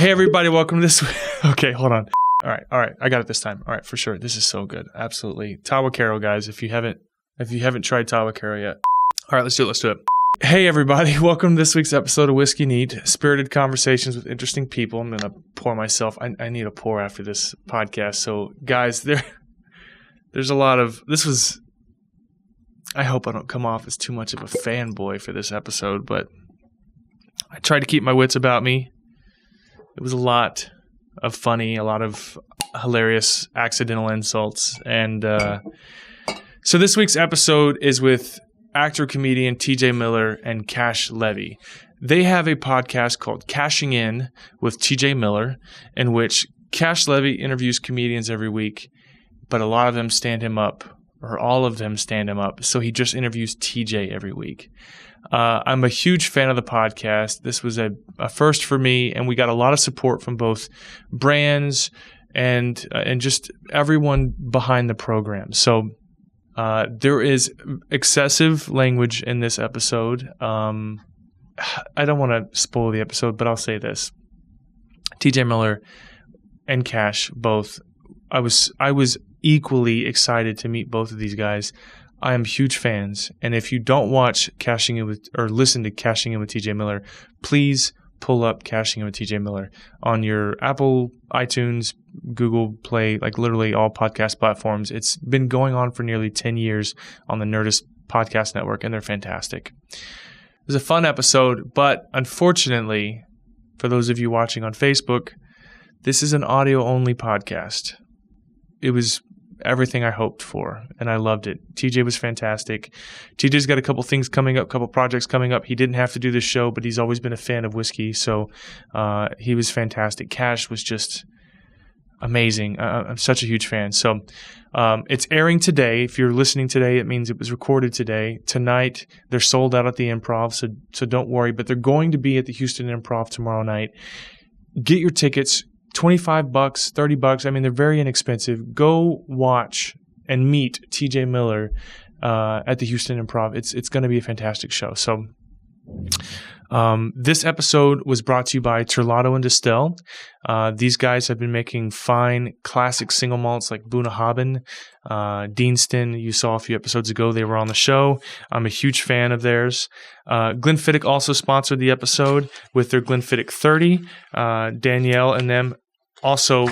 Hey, everybody, welcome to this. Okay, hold on. All right. I got it this time. All right, for sure. This is so good. Absolutely. Tawakero, guys, if you haven't tried Tawakero yet. All right, let's do it. Hey, everybody, welcome to this week's episode of Whiskey Neat, spirited conversations with interesting people. I'm going to pour myself. I need a pour after this podcast. So, guys, there's a lot of, I hope I don't come off as too much of a fanboy for this episode, but I tried to keep my wits about me. It was a lot of funny, a lot of hilarious accidental insults. And so this week's episode is with actor-comedian TJ Miller and Cash Levy. They have a podcast called Cashing In with TJ Miller, in which Cash Levy interviews comedians every week, but a lot of them stand him up, or all of them stand him up. So he just interviews TJ every week. I'm a huge fan of the podcast. This was a first for me, and we got a lot of support from both brands and just everyone behind the program. So there is excessive language in this episode. I don't want to spoil the episode, but I'll say this. TJ Miller and Cash both, I was equally excited to meet both of these guys. I am huge fans, and if you don't watch Cashing In with or listen to Cashing In with TJ Miller, please pull up Cashing In with TJ Miller on your Apple, iTunes, Google Play, like literally all podcast platforms. It's been going on for nearly 10 years on the Nerdist Podcast Network, and they're fantastic. It was a fun episode, but unfortunately, for those of you watching on Facebook, this is an audio-only podcast. It was everything I hoped for, and I loved it. TJ was fantastic. TJ's got a couple things coming up, couple projects coming up. He didn't have to do this show, but he's always been a fan of whiskey, so he was fantastic. Cash was just amazing. I'm such a huge fan. So it's airing today. If you're listening today, it means it was recorded today. Tonight, they're sold out at the Improv, so don't worry, but they're going to be at the Houston Improv tomorrow night. Get your tickets. $25, $30. I mean, they're very inexpensive. Go watch and meet TJ Miller at the Houston Improv. It's going to be a fantastic show. So this episode was brought to you by Terlato and Distilled. These guys have been making fine classic single malts like Bunnahabhain, Deanston. You saw a few episodes ago. They were on the show. I'm a huge fan of theirs. Glenfiddich also sponsored the episode with their Glenfiddich 30. Danielle and them also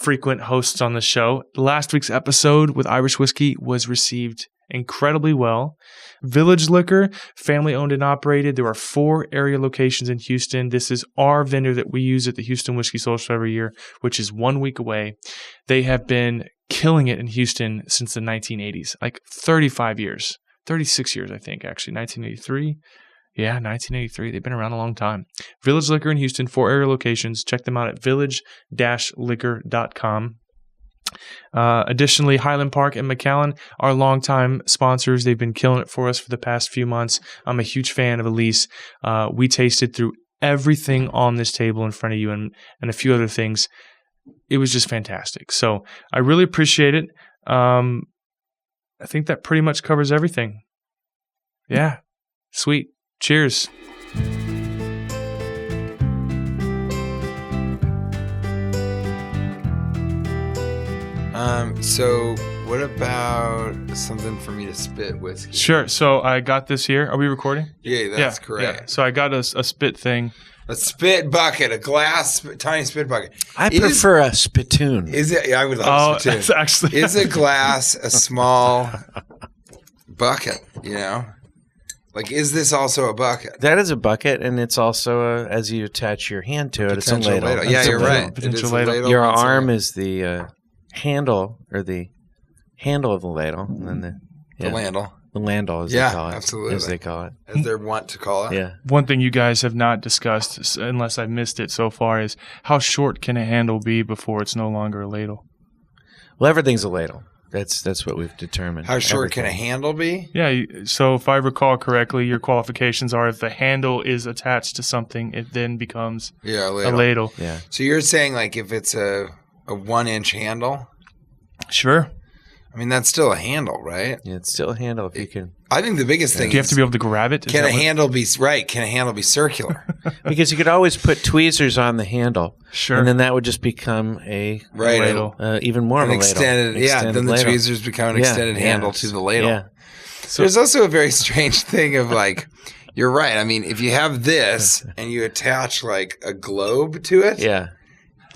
frequent hosts on the show. Last week's episode with Irish whiskey was received incredibly well. Village Liquor, family owned and operated. There are 4 area locations in Houston. This is our vendor that we use at the Houston Whiskey Social every year, which is 1 week away. They have been killing it in Houston since the 1980s, like 35 years, 36 years, I think, actually, 1983. Yeah, 1983. They've been around a long time. Village Liquor in Houston, 4 area locations. Check them out at village-liquor.com. Additionally, Highland Park and McAllen are longtime sponsors. They've been killing it for us for the past few months. I'm a huge fan of Elise. We tasted through everything on this table in front of you and a few other things. It was just fantastic. So I really appreciate it. I think that pretty much covers everything. Yeah. Sweet. Cheers. So what about something for me to spit whiskey? Sure. So I got this here. Are we recording? Yeah, that's correct. Yeah. So I got a spit thing. A spit bucket, a glass, tiny spit bucket. I prefer a spittoon. Is it? I would love a spittoon. That's actually is a glass a small bucket? You know, like is this also a bucket? That is a bucket, and it's also as you attach your hand to it, it's a ladle. Yeah, you're right. Potential ladle. Your arm is the handle or the handle of the ladle, and then the landle. The landle, as they call it. Absolutely. As they call it. As they want to call it. Yeah. One thing you guys have not discussed, unless I missed it so far, is how short can a handle be before it's no longer a ladle? Well, everything's a ladle. That's what we've determined. How short can a handle be? Yeah. So if I recall correctly, your qualifications are if the handle is attached to something, it then becomes a ladle. Yeah. So you're saying like if it's a 1-inch handle? Sure. I mean, that's still a handle, right? Yeah, it's still a handle if you can. I think the biggest thing Do you have to be able to grab it? can a handle be circular? Because you could always put tweezers on the handle. Sure. And then that would just become a Right. ladle. even more of a ladle. Extended, then the ladle. tweezers become an extended handle to the ladle. Yeah. So, There's also a very strange thing of like, you're right. I mean, if you have this and you attach like a globe to it, Yeah.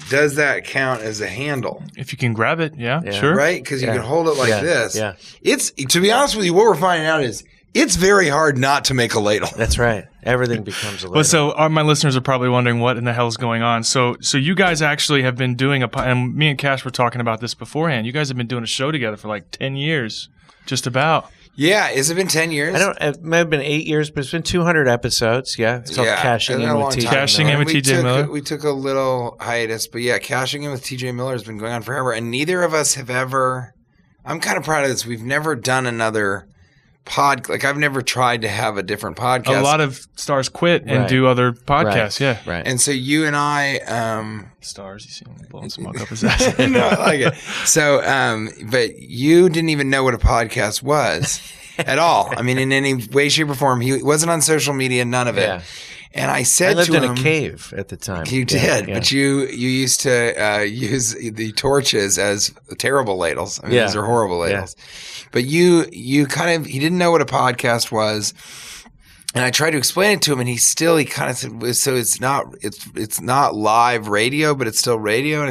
does that count as a handle? if you can grab it, yeah. Yeah. Sure. Right? Because you Yeah. can hold it like Yeah. this. Yeah. It's, to be honest with you, what we're finding out is it's very hard not to make a ladle. That's right. Everything becomes a ladle. Well, so my listeners are probably wondering what in the hell is going on. So you guys actually have been doing and me and Cash were talking about this beforehand. You guys have been doing a show together for like 10 years, just about. Yeah. Has it been 10 years? it might have been 8 years, but it's been 200 episodes. Yeah. It's called Cashing It's been In a with long TJ time. Cashing In Miller. with TJ Miller. We took a little hiatus, but yeah, Cashing In with TJ Miller has been going on forever. And neither of us have ever, I'm kind of proud of this. We've never done another like I've never tried to have a different podcast. A lot of stars quit and Right. do other podcasts. Yeah. Right. And so you and I, Stars, you see him blowing smoke up his ass. no, I like it. So, but you didn't even know what a podcast was at all. I mean, in any way, shape, or form. He wasn't on social media, none of it. Yeah. And I said I lived to in him, a cave at the time. You Yeah, did, yeah. but you used to use the torches as terrible ladles. I mean, Yeah. those are horrible ladles. But you he didn't know what a podcast was. And I tried to explain it to him, and he kind of said, "So it's not live radio, but it's still radio." And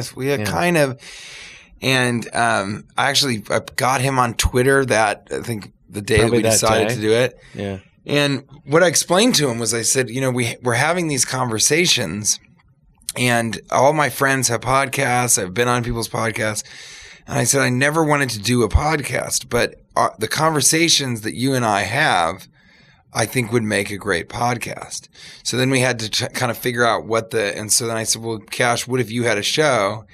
I got him on Twitter I think the day Probably that we decided day. to do it. Yeah. And what I explained to him was, I said, we're having these conversations, and all my friends have podcasts. I've been on people's podcasts. And I said, I never wanted to do a podcast, but the conversations that you and I have, I think would make a great podcast. So then we had to kind of figure out and so then I said, well, Cash, what if you had a show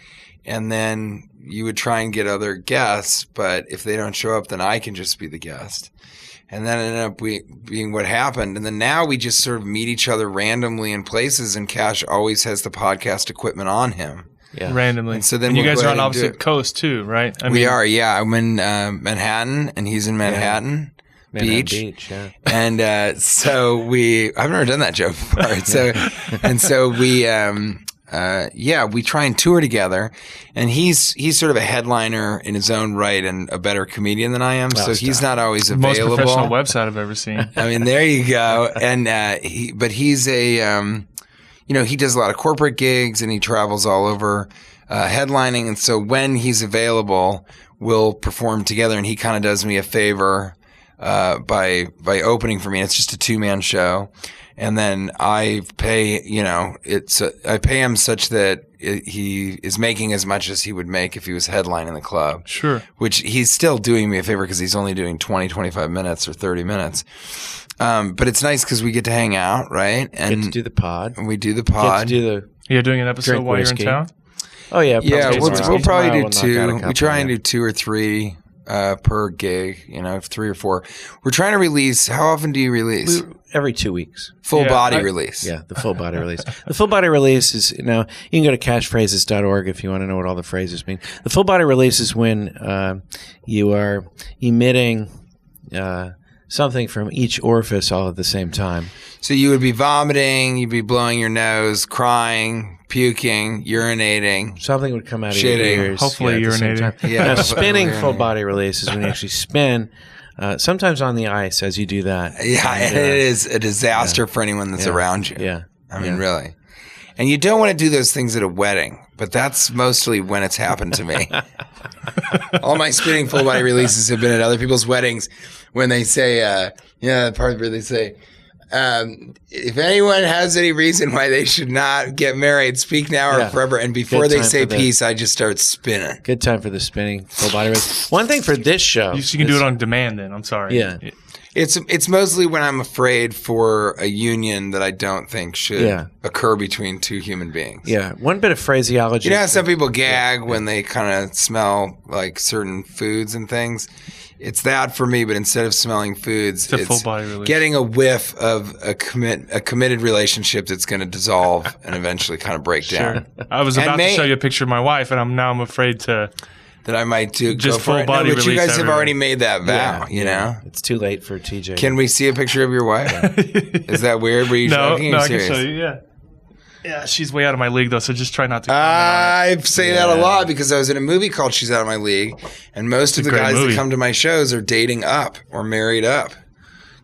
and then you would try and get other guests, but if they don't show up, then I can just be the guest. And that ended up being what happened. And then now we just sort of meet each other randomly in places, and Cash always has the podcast equipment on him. Yeah. Randomly. And so then you we'll guys go are on ahead and do opposite it. coasts too, right? We are, yeah. I'm in Manhattan, and he's in Manhattan Beach. Yeah. And so I've never done that joke before. So we try and tour together, and he's sort of a headliner in his own right and a better comedian than I am. So he's not always Most available. professional website I've ever seen. I mean, there you go. And he's he does a lot of corporate gigs, and he travels all over headlining. And so when he's available, we'll perform together, and he kind of does me a favor by opening for me. It's just a 2-man show. And then I pay, I pay him such that he is making as much as he would make if he was headlining the club. Sure. Which he's still doing me a favor because he's only doing 20, 25 minutes or 30 minutes. But it's nice because we get to hang out, right? Get to do the pod. And we do the pod. Get to do the You're doing an episode Drink while whiskey. you're in town? Oh yeah. Yeah, probably we'll tomorrow. probably Tomorrow do we'll knock out a 2. We couple, try and yeah. do 2 or 3 per gig, 3 or 4. We're trying to release. How often do you release? Every 2 weeks. Full Yeah, body release. Yeah, the full body release. The full body release is you can go to cashphrases.org if you want to know what all the phrases mean. The full body release is when you are emitting something from each orifice all at the same time. So you would be vomiting, you'd be blowing your nose, crying, puking, urinating. Something would come out of your Shitting. ears. Hopefully at the same urinating. time. Yeah, Now, hopefully spinning urinating. full body release is when you actually spin, sometimes on the ice as you do that. Yeah, And, and it is a disaster for anyone that's around you. Yeah. I mean, really. And you don't want to do those things at a wedding, but that's mostly when it's happened to me. All my spinning full body releases have been at other people's weddings when they say, the part where they say, if anyone has any reason why they should not get married, speak now or forever. And before Good they time say for that. peace, I just start spinning. Good time for the spinning full body release. One thing for this show. You can do it on demand then. I'm sorry. Yeah. It's mostly when I'm afraid for a union that I don't think should occur between 2 human beings. Yeah. One bit of phraseology. You know how some people gag when they kind of smell like certain foods and things? It's that for me, but instead of smelling foods, It's a full body release. getting a whiff of a committed relationship that's going to dissolve and eventually kind of break down. I was And about to show you a picture of my wife, and I'm afraid to that I might do. Just go for full it. body No, but you release guys have everywhere. already made that vow, you know? It's too late for TJ. Can we see a picture of your wife? Is that weird? Were you joking? No, Or I can serious? show you. Yeah. Yeah, she's way out of my league though, so just try not to. I say that a lot because I was in a movie called She's Out of My League, and most of the great guys movie. that come to my shows are dating up or married up.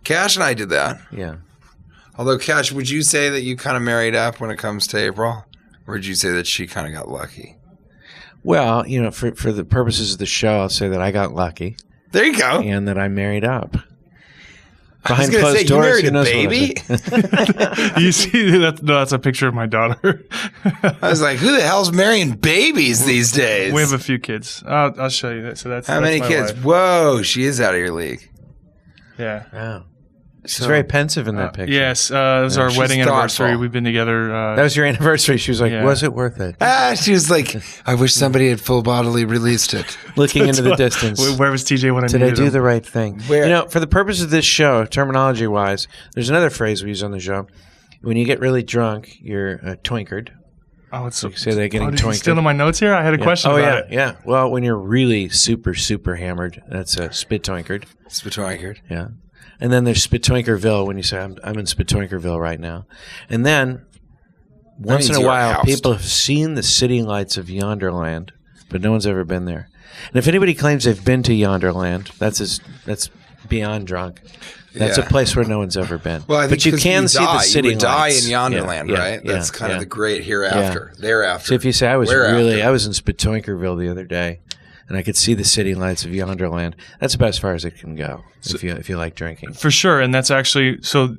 Cash and I did that. Yeah. Although, Cash, would you say that you kind of married up when it comes to April? Or would you say that she kind of got lucky? Well, you know, for the purposes of the show, I'll say that I got lucky There you go. and that I married up. I was going to say, you married a baby? You see, that's a picture of my daughter. I was like, who the hell's marrying babies these days? We have a few kids. I'll show you that. So that's How many my kids? wife. Whoa, she is out of your league. Yeah. Wow. She's very pensive in that picture. Yes, it was our she's wedding anniversary. thoughtful. We've been together. That was your anniversary. She was like, Yeah. was it worth it? She was like, I wish somebody had full bodily released it. Looking into the distance. Where was TJ when I Did I needed do him? the right thing? Where- You know, for the purpose of this show, terminology-wise, there's another phrase we use on the show. When you get really drunk, you're twinkered. Oh, it's so. Say they're getting did you twinkered. steal my notes here? I had a question Oh, about yeah, it. yeah. Well, when you're really super, super hammered, that's spit twinkered. Spitwankered. Yeah. And then there's Spitwinkerville when you say, I'm in Spitwinkerville right now. And then once in means a you're while, housed. people have seen the city lights of Yonderland, but no one's ever been there. And if anybody claims they've been to Yonderland, that's beyond drunk. That's Yeah. a place where no one's ever been. Well, I think but you 'cause can you see die. the city You would die lights. in Yonderland, Yeah, right? yeah, That's kind yeah. of the great hereafter. Thereafter. So if you say I was Whereafter. I was in Spitwinkerville the other day, and I could see the city lights of Yonderland. That's about as far as it can go if you like drinking. For sure, and that's actually so.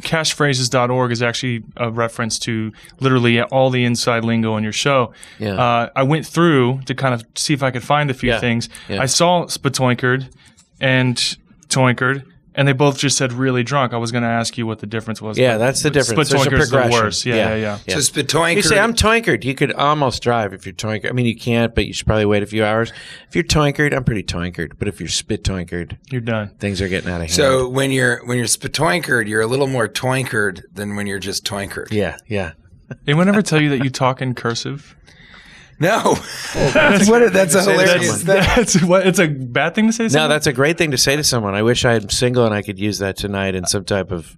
Cashphrases.org is actually a reference to literally all the inside lingo on your show. Yeah. I went through to kind of see if I could find a few Yeah. things. Yeah. I saw spatoinkered and toinkered, and they both just said really drunk. I was going to ask you what the difference was. Yeah, but that's the difference. There's a Spatoinker's the progression. worst. Yeah. So spitwankered. You say, I'm toinkered. You could almost drive if you're toinkered. I mean, you can't, but you should probably wait a few hours. If you're toinkered, I'm pretty toinkered. But if you're spit toinkered, You're done. things are getting out of hand. So when you're spitwankered, you're a little more toinkered than when you're just toinkered. yeah. Anyone ever tell you that you talk in cursive? No, that's a hilarious. That's what. It's a bad thing to say. To No, someone? that's a great thing to say to someone. I wish I am single and I could use that tonight in some type of.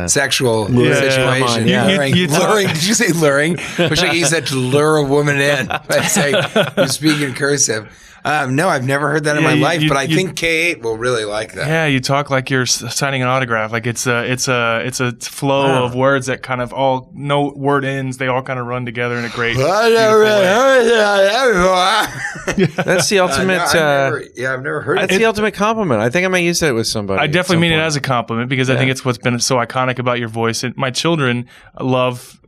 Sexual Yeah, situation. come on, yeah. Luring. You talk- Luring. Did you say luring? Wish I could use that to lure a woman in by saying you speak in cursive. No, I've never heard that in Yeah, my you- life, you- but I you- think K8 will really like that. Yeah, you talk like you're signing an autograph. Like it's a flow Wow. of words that kind of all no word ends. They all kind of run together in a great. I beautiful never way. heard that. That's the ultimate. I've never heard That's it. the ultimate compliment. I think I might use that with somebody. I at definitely some mean it point. as a compliment because I think it's what's been so iconic about your voice. And my children love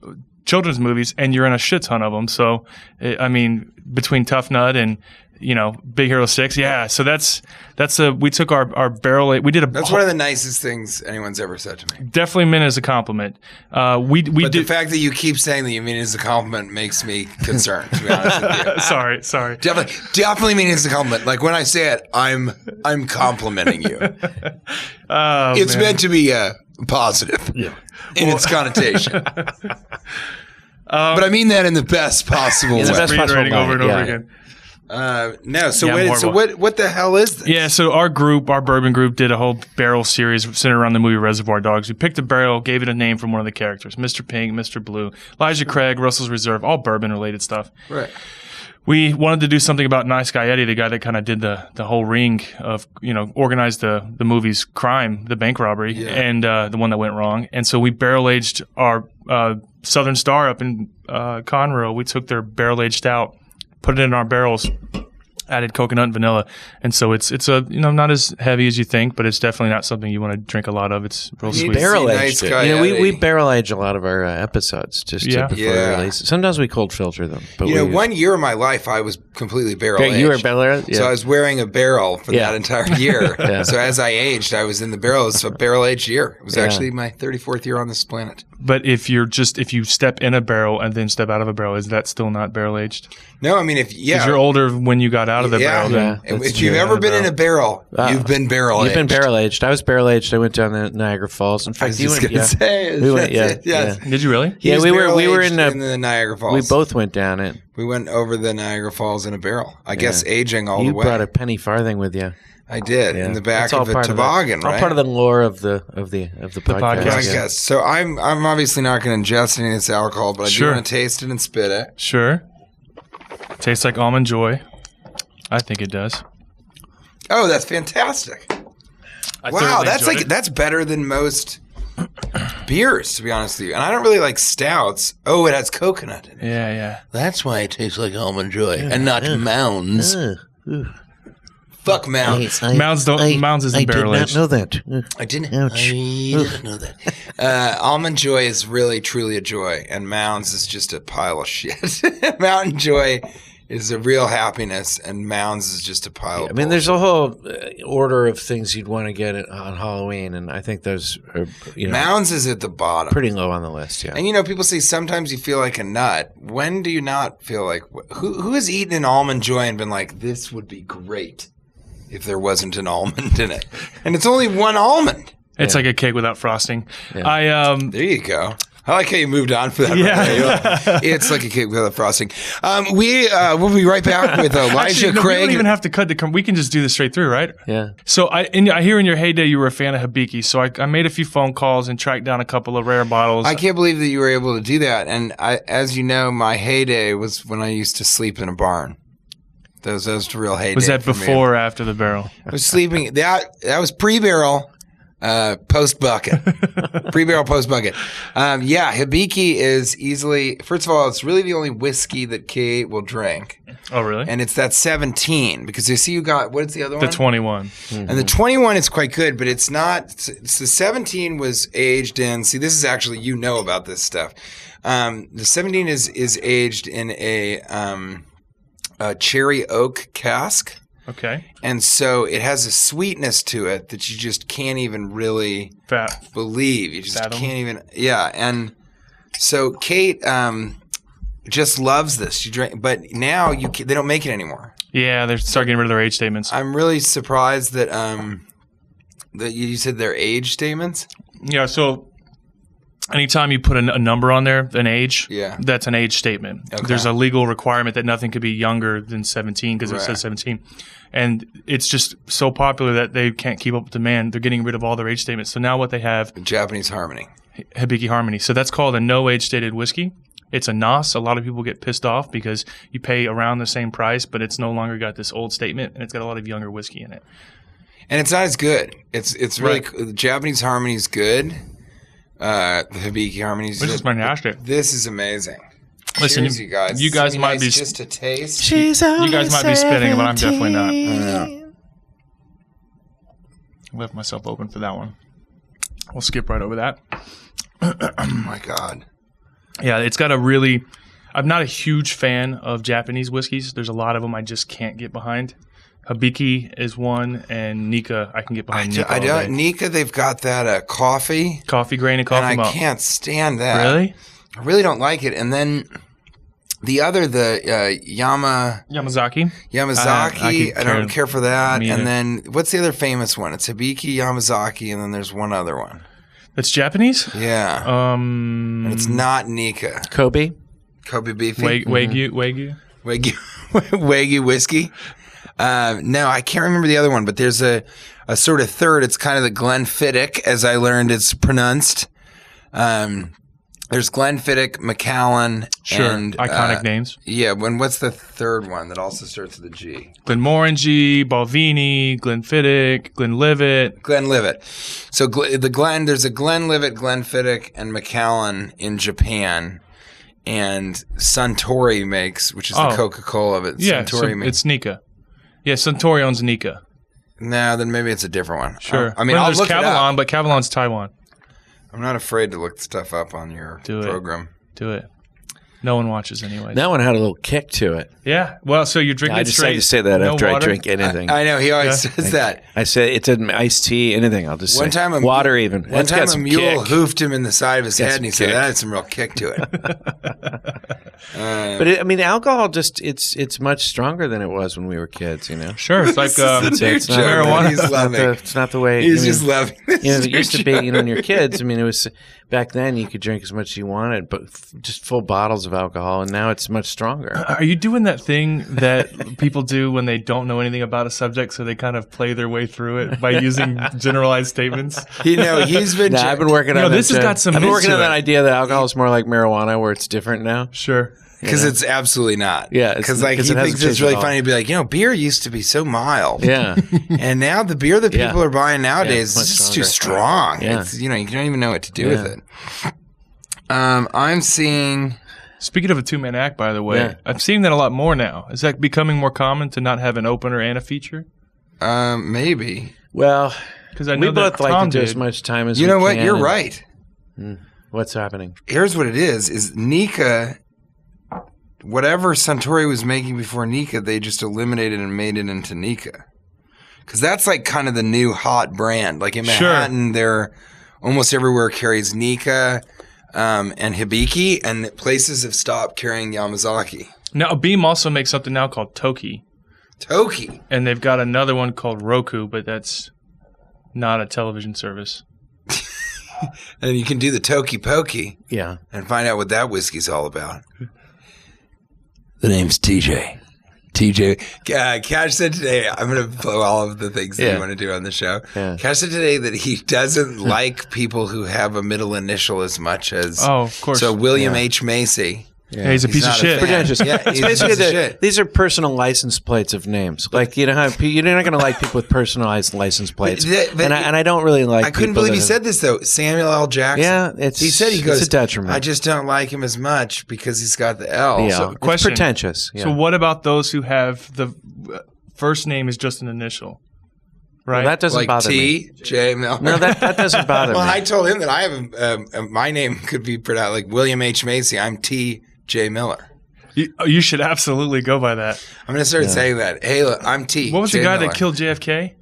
children's movies, and you're in a shit ton of them. So, I mean, between Tough Nut and Big Hero 6, yeah. So we took our barrel. We did a. That's one of the nicest things anyone's ever said to me. definitely meant as a compliment. We But did. the fact that you keep saying that you mean it as a compliment makes me concerned, to be honest with you. Sorry. Definitely mean it as a compliment. Like when I say it, I'm complimenting you. Oh, It's man. meant to be positive in its connotation. But I mean that in the best possible In the way. best possible reiterating over and way, over yeah. again. No, so Yeah, wait, more so what the hell is this? Yeah, so our bourbon group, did a whole barrel series centered around the movie Reservoir Dogs. We picked a barrel, gave it a name from one of the characters, Mr. Pink, Mr. Blue, Elijah Craig, Russell's Reserve, all bourbon-related stuff. Right. We wanted to do something about Nice Guy Eddie, the guy that kind of did the whole ring of, organized the movie's crime, the bank robbery, and the one that went wrong. And so we barrel-aged our Southern Star up in Conroe. We took their barrel-aged stout, put it in our barrels, added coconut and vanilla, and so it's not as heavy as you think, but it's definitely not something you want to drink a lot of. It's real You sweet. Barrel Nice aged Guy it. We Eddie. barrel age a lot of our episodes just Yeah. before Yeah. we release. Sometimes we cold filter them. But One year of my life, I was completely barrel aged. You were barrel. Yeah. So I was wearing a barrel for Yeah. that entire year. Yeah. So as I aged, I was in the barrel. It was a barrel aged year. It was Yeah. actually my 34th year on this planet. But if you step in a barrel and then step out of a barrel, is that still not barrel aged? No, I mean Because you're older when you got out of the barrel. Yeah. Then. That's If you've true. ever been in a barrel, you've been barrel aged. You've been barrel aged. I was barrel aged. I went down the Niagara Falls. In I fact, was you just went. going to Yeah. say. We went. Yeah. Yes. Yeah. Did you really? He Yeah, was we were barrel-aged in the Niagara Falls. We both went down it. We went over the Niagara Falls in a barrel. I guess aging all the way. You brought a penny farthing with you. I did in the back of a toboggan, right? All part of the lore of the podcast. I guess. So I'm obviously not going to ingest any of this alcohol, but I do want to taste it and spit it. Sure. Tastes like Almond Joy. I think it does. Oh, that's fantastic! Wow, that's better than most beers, to be honest with you. And I don't really like stouts. Oh, it has coconut in it. Yeah. That's why it tastes like Almond Joy and not Mounds. Fuck Mounds. Mounds isn't barrel aged. I did not know that. I didn't know that. Almond Joy is really, truly a joy, and Mounds is just a pile of shit. Mountain Joy is a real happiness, and Mounds is just a pile of bullshit. There's a whole order of things you'd want to get on Halloween, and I think those are, Mounds is at the bottom. Pretty low on the list, yeah. And, people say sometimes you feel like a nut. When do you not feel like – who has eaten an Almond Joy and been like, this would be great if there wasn't an almond in it? And it's only one almond. It's like a cake without frosting. Yeah. There you go. I like how you moved on for that. Yeah. It's like a cake without frosting. We'll be right back with Elijah Craig. We don't even have to cut we can just do this straight through, right? Yeah. So I hear in your heyday you were a fan of Hibiki, so I made a few phone calls and tracked down a couple of rare bottles. I can't believe that you were able to do that. And as you know, my heyday was when I used to sleep in a barn. That was the real heyday. Was that before or after the barrel? I was sleeping. That was pre-barrel. Post bucket, pre-barrel, post bucket. Hibiki is easily. First of all, it's really the only whiskey that Kate will drink. Oh, really? And it's that 17 because you see, you got what's the other one? The 21. Mm-hmm. And the 21 is quite good, but it's not. It's the 17 was aged in. See, this is actually about this stuff. The 17 is aged in a cherry oak cask. Okay. And so it has a sweetness to it that you just can't even really believe. You just can't even. Yeah. And so Kate just loves this. She drank, but now they don't make it anymore. Yeah, they're starting getting rid of their age statements. I'm really surprised that that you said their age statements. Yeah. So anytime you put a number on there, an age, that's an age statement. Okay. There's a legal requirement that nothing could be younger than 17 because it says 17. And it's just so popular that they can't keep up with demand. They're getting rid of all their age statements. So now what they have... Japanese Harmony. Hibiki Harmony. So that's called a no age stated whiskey. It's a NOS. A lot of people get pissed off because you pay around the same price, but it's no longer got this old statement, and it's got a lot of younger whiskey in it. And it's not as good. It's really... The Japanese Harmony is good. The Hibiki Harmonies. This is fantastic. This is amazing. Listen, cheers, you guys. You guys might be just a taste. You guys might be spitting, but I'm definitely not. I left myself open for that one. We'll skip right over that. Oh my God. Yeah, it's got a really. I'm not a huge fan of Japanese whiskeys. There's a lot of them I just can't get behind. Hibiki is one, and Nika I can get behind. Nika, they've got that coffee grain and coffee and malt. I can't stand that. Really? I really don't like it. And then the other, Yamazaki. I don't care for that. And then what's the other famous one? It's Hibiki, Yamazaki, and then there's one other one. That's Japanese? Yeah. And it's not Nika. Kobe beef. Wagyu whiskey. No, I can't remember the other one, but there's a sort of third. It's kind of the Glenfiddich, as I learned it's pronounced. There's Glenfiddich, Macallan, and iconic names. Yeah, what's the third one that also starts with a G? Glenmorangie, Balvenie, Glenfiddich, Glenlivet. So there's a Glenlivet, Glenfiddich, and Macallan in Japan. And Suntory makes, which is the Coca-Cola of it. Yeah, Suntory it's Nika. Yeah, Suntory owns Nika. No, then maybe it's a different one. Sure. I'll look Cavalon, it up. But Cavalon's Taiwan. I'm not afraid to look stuff up on your program. Do it. No one watches anyways. That one had a little kick to it. Yeah. Well, so you're drinking it straight. I just say that after I drink anything. I know. He always says that. I say it's an iced tea, anything. I'll just say water even. One time a mule hoofed him in the side of his head, and he said that had some real kick to it. But alcohol it's much stronger than it was when we were kids. Sure. It's like it's not marijuana. He's loving. It's not the way. He's just loving. It used to be. When you're kids. It was back then you could drink as much as you wanted, but just full bottles of alcohol, and now it's much stronger. Are you doing that thing that people do when they don't know anything about a subject, so they kind of play their way through it by using generalized statements? He's been. I've been working on this has got some. I've been working on that it. idea that alcohol is more like marijuana, where it's different now. Sure. Because it's absolutely not. Yeah. Because he thinks it's really funny to be like, beer used to be so mild. Yeah. And now the beer that people are buying nowadays is just too strong. Yeah. It's, you don't even know what to do with it. I'm seeing. Speaking of a two-man act, by the way, I'm seeing that a lot more now. Is that becoming more common to not have an opener and a feature? Maybe. Well, because I know we both like to do as much time as we can. You know what? You're right. What's happening? Here's what it is Nika. Whatever Suntory was making before Nika, they just eliminated and made it into Nika. Because that's like kind of the new hot brand. Like in Manhattan, they're almost everywhere carries Nika and Hibiki, and places have stopped carrying Yamazaki. Now, Beam also makes something now called Toki. Toki? And they've got another one called Roku, but that's not a television service. And you can do the Toki Pokey. Yeah. And find out what that whiskey's all about. The name's TJ. Cash said today, I'm going to blow all of the things that you want to do on the show. Yeah. Cash said today that he doesn't like people who have a middle initial as much as. Oh, of course. So William H. Macy. Yeah, he's a piece of shit. Pretentious. It's basically these are personal license plates of names. Like you're not going to like people with personalized license plates. But I don't really like. I couldn't believe he said this though. Samuel L. Jackson. Yeah, he said he goes. It's a detriment. I just don't like him as much because he's got the L. Yeah, so, it's pretentious. Yeah. So what about those who have the first name is just an initial? Right, well, that doesn't bother me. J. Miller. No, that doesn't bother me. Well, I told him that I have my name could be pronounced like William H. Macy. I'm T. J. Miller. You should absolutely go by that. I'm going to start saying that. Hey, look, I'm T. What was J. the guy Miller. that killed JFK?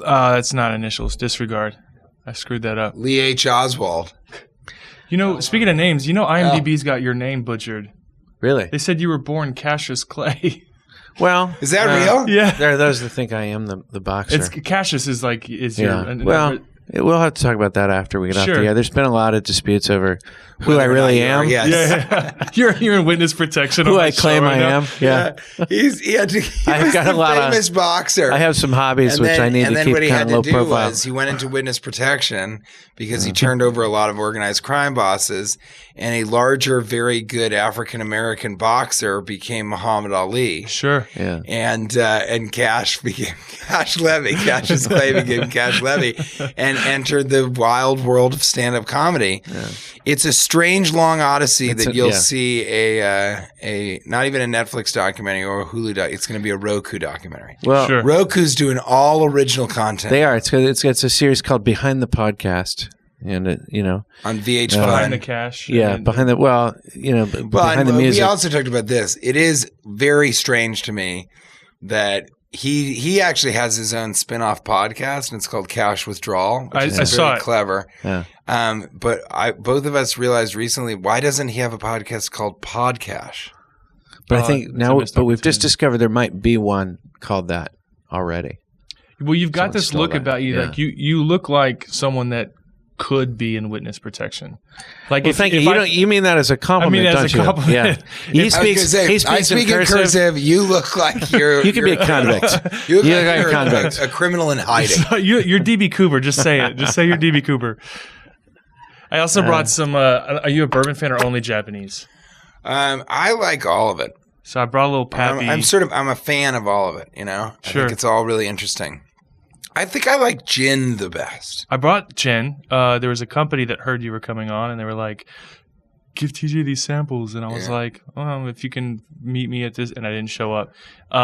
That's not initials. Disregard. I screwed that up. Lee H. Oswald. Speaking of names, IMDb's got your name butchered. Really? They said you were born Cassius Clay. Well, is that real? Yeah. There are those that think I am the boxer. Cassius is your. Well, we'll have to talk about that after we get off the air. There's been a lot of disputes over who I really am. Yes. Yeah. You're in witness protection. Who I claim I am. Yeah. I've got a lot of famous boxer. I have some hobbies which I need to keep kind of low profile. And then what he had to do was he went into witness protection because he turned over a lot of organized crime bosses, and a larger, very good African American boxer became Muhammad Ali. Sure. Yeah. And Cash became Cash Levy. Cassius Clay became Cash Levy, and entered the wild world of stand-up comedy. Yeah. It's a strange, long odyssey that you'll see a not even a Netflix documentary or a Hulu doc. It's going to be a Roku documentary. Well, sure. Roku's doing all original content. They are. It's a series called Behind the Podcast, and on VH1. Behind the cash. Yeah, behind the behind the music. We also talked about this. It is very strange to me that he actually has his own spin-off podcast, and it's called Cash Withdrawal, which is saw it. Clever. Yeah. But both of us realized recently, why doesn't he have a podcast called Podcash? But I think now, we've just discovered there might be one called that already. Well, you've got this look about you, like you look like someone that could be in witness protection. Like, thank you. You mean that as a compliment? I mean, as a compliment. Yeah. He speaks in cursive. You look like you're. You could be a convict. You look like a convict, a criminal in hiding. So you're DB Cooper. Just say it. Just say you're DB Cooper. I also brought some. Are you a bourbon fan or only Japanese? I like all of it. So I brought a little Pappy. I'm a fan of all of it. I think it's all really interesting. I think I like gin the best. I brought gin. There was a company that heard you were coming on, and they were like, give TJ these samples. And I was like, oh, if you can meet me at this. And I didn't show up. So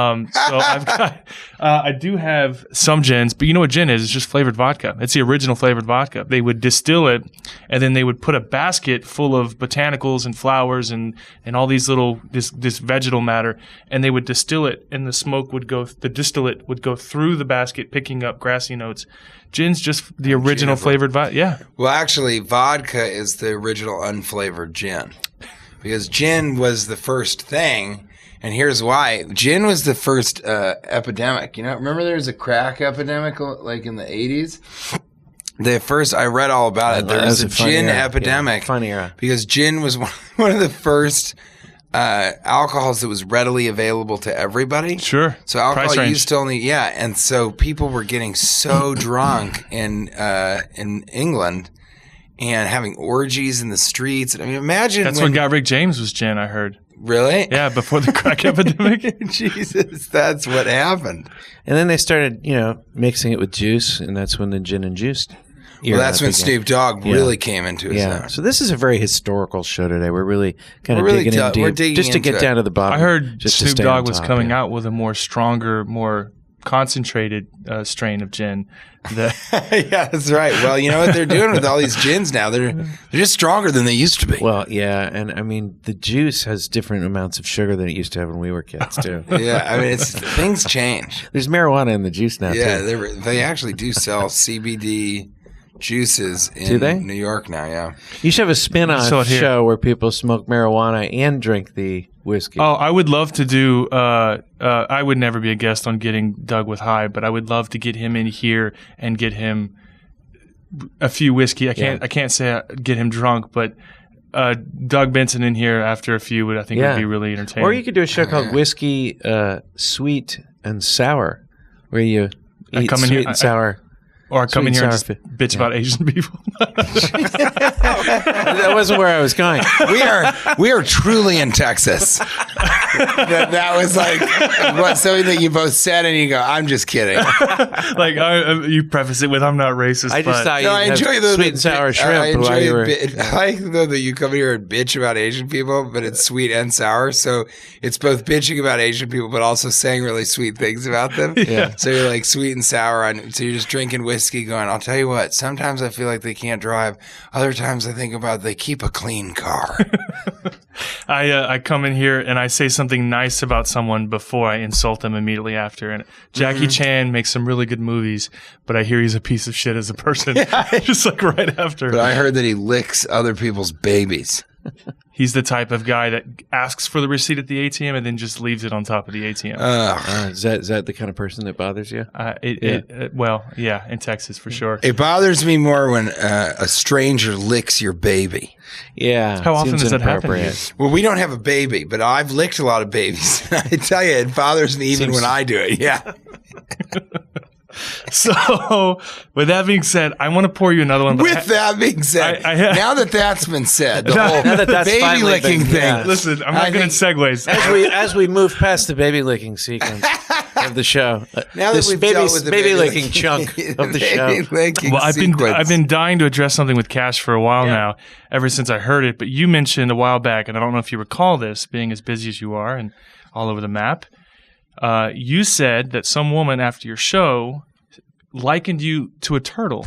I do have some gins, but you know what gin is? It's just flavored vodka. It's the original flavored vodka. They would distill it, and then they would put a basket full of botanicals and flowers and all these little, this vegetal matter, and they would distill it, and the distillate would go through the basket, picking up grassy notes. Gin's just the original flavored vodka. Yeah. Well, actually, vodka is the original unflavored gin, because gin was the first thing, and here's why. Gin was the first epidemic. Remember there was a crack epidemic like in the 80s? I read all about it. There was a gin epidemic. Fun era. Because gin was one of the first alcohols that was readily available to everybody. Sure. So alcohol Price range. used to only, and so people were getting so drunk in England and having orgies in the streets. I mean, imagine That's what got Rick James was gin, I heard. Really? Yeah, before the crack epidemic. Jesus, that's what happened. And then they started, mixing it with juice, and that's when the gin and juice. Well, that's when Snoop Dogg really came into his Yeah. own. So this is a very historical show today. We're really kind of digging in deep, we're digging just to get into down to the bottom. I heard just Snoop Dogg was coming out with a more stronger, more concentrated strain of gin. Yeah, that's right. Well, you know what they're doing with all these gins now? They're just stronger than they used to be. Well, yeah, and I mean the juice has different amounts of sugar than it used to have when we were kids too. Yeah, I mean things change. There's marijuana in the juice now. Yeah, too. they actually do sell CBD juices in Do they? New York now. Yeah, You should have a spin-off show where people smoke marijuana and drink the whiskey. Oh, I would love to do. I would never be a guest on Getting Doug with High, but I would love to get him in here and get him a few whiskey. I can't say get him drunk, but Doug Benson in here after a few would be really entertaining. Or you could do a show called Whiskey Sweet and Sour, where you eat sweet and sour. Or I come in here and just bitch about Asian people. That wasn't where I was going. We are truly in Texas. that was like something that you both said, and you go, "I'm just kidding." Like you preface it with, "I'm not racist." I just thought I enjoy the sweet and sour shrimp. I like though that you come here and bitch about Asian people, but it's sweet and sour. So it's both bitching about Asian people, but also saying really sweet things about them. Yeah. So you're like sweet and sour, so you're just drinking whiskey, going, "I'll tell you what. Sometimes I feel like they can't drive. Other times I think about they keep a clean car." I come in here and I say something nice about someone before I insult them immediately after. And Jackie Chan makes some really good movies, but I hear he's a piece of shit as a person. Just like right after. But I heard that he licks other people's babies. He's the type of guy that asks for the receipt at the ATM and then just leaves it on top of the ATM. Is that the kind of person that bothers you? In Texas for sure. It bothers me more when a stranger licks your baby. Yeah. How often does that happen to you? Well, we don't have a baby, but I've licked a lot of babies. I tell you, it bothers me even when I do it. Yeah. So, with that being said, I want to pour you another one. With that being said, now that that's been said, the whole baby licking thing. Listen, I'm not good at segues. As we move past the baby licking sequence of the show, now this that we've dealt with the baby licking chunk of the show. Well, I've been dying to address something with Cash for a while now, ever since I heard it. But you mentioned a while back, and I don't know if you recall this, being as busy as you are and all over the map. You said that some woman after your show likened you to a turtle,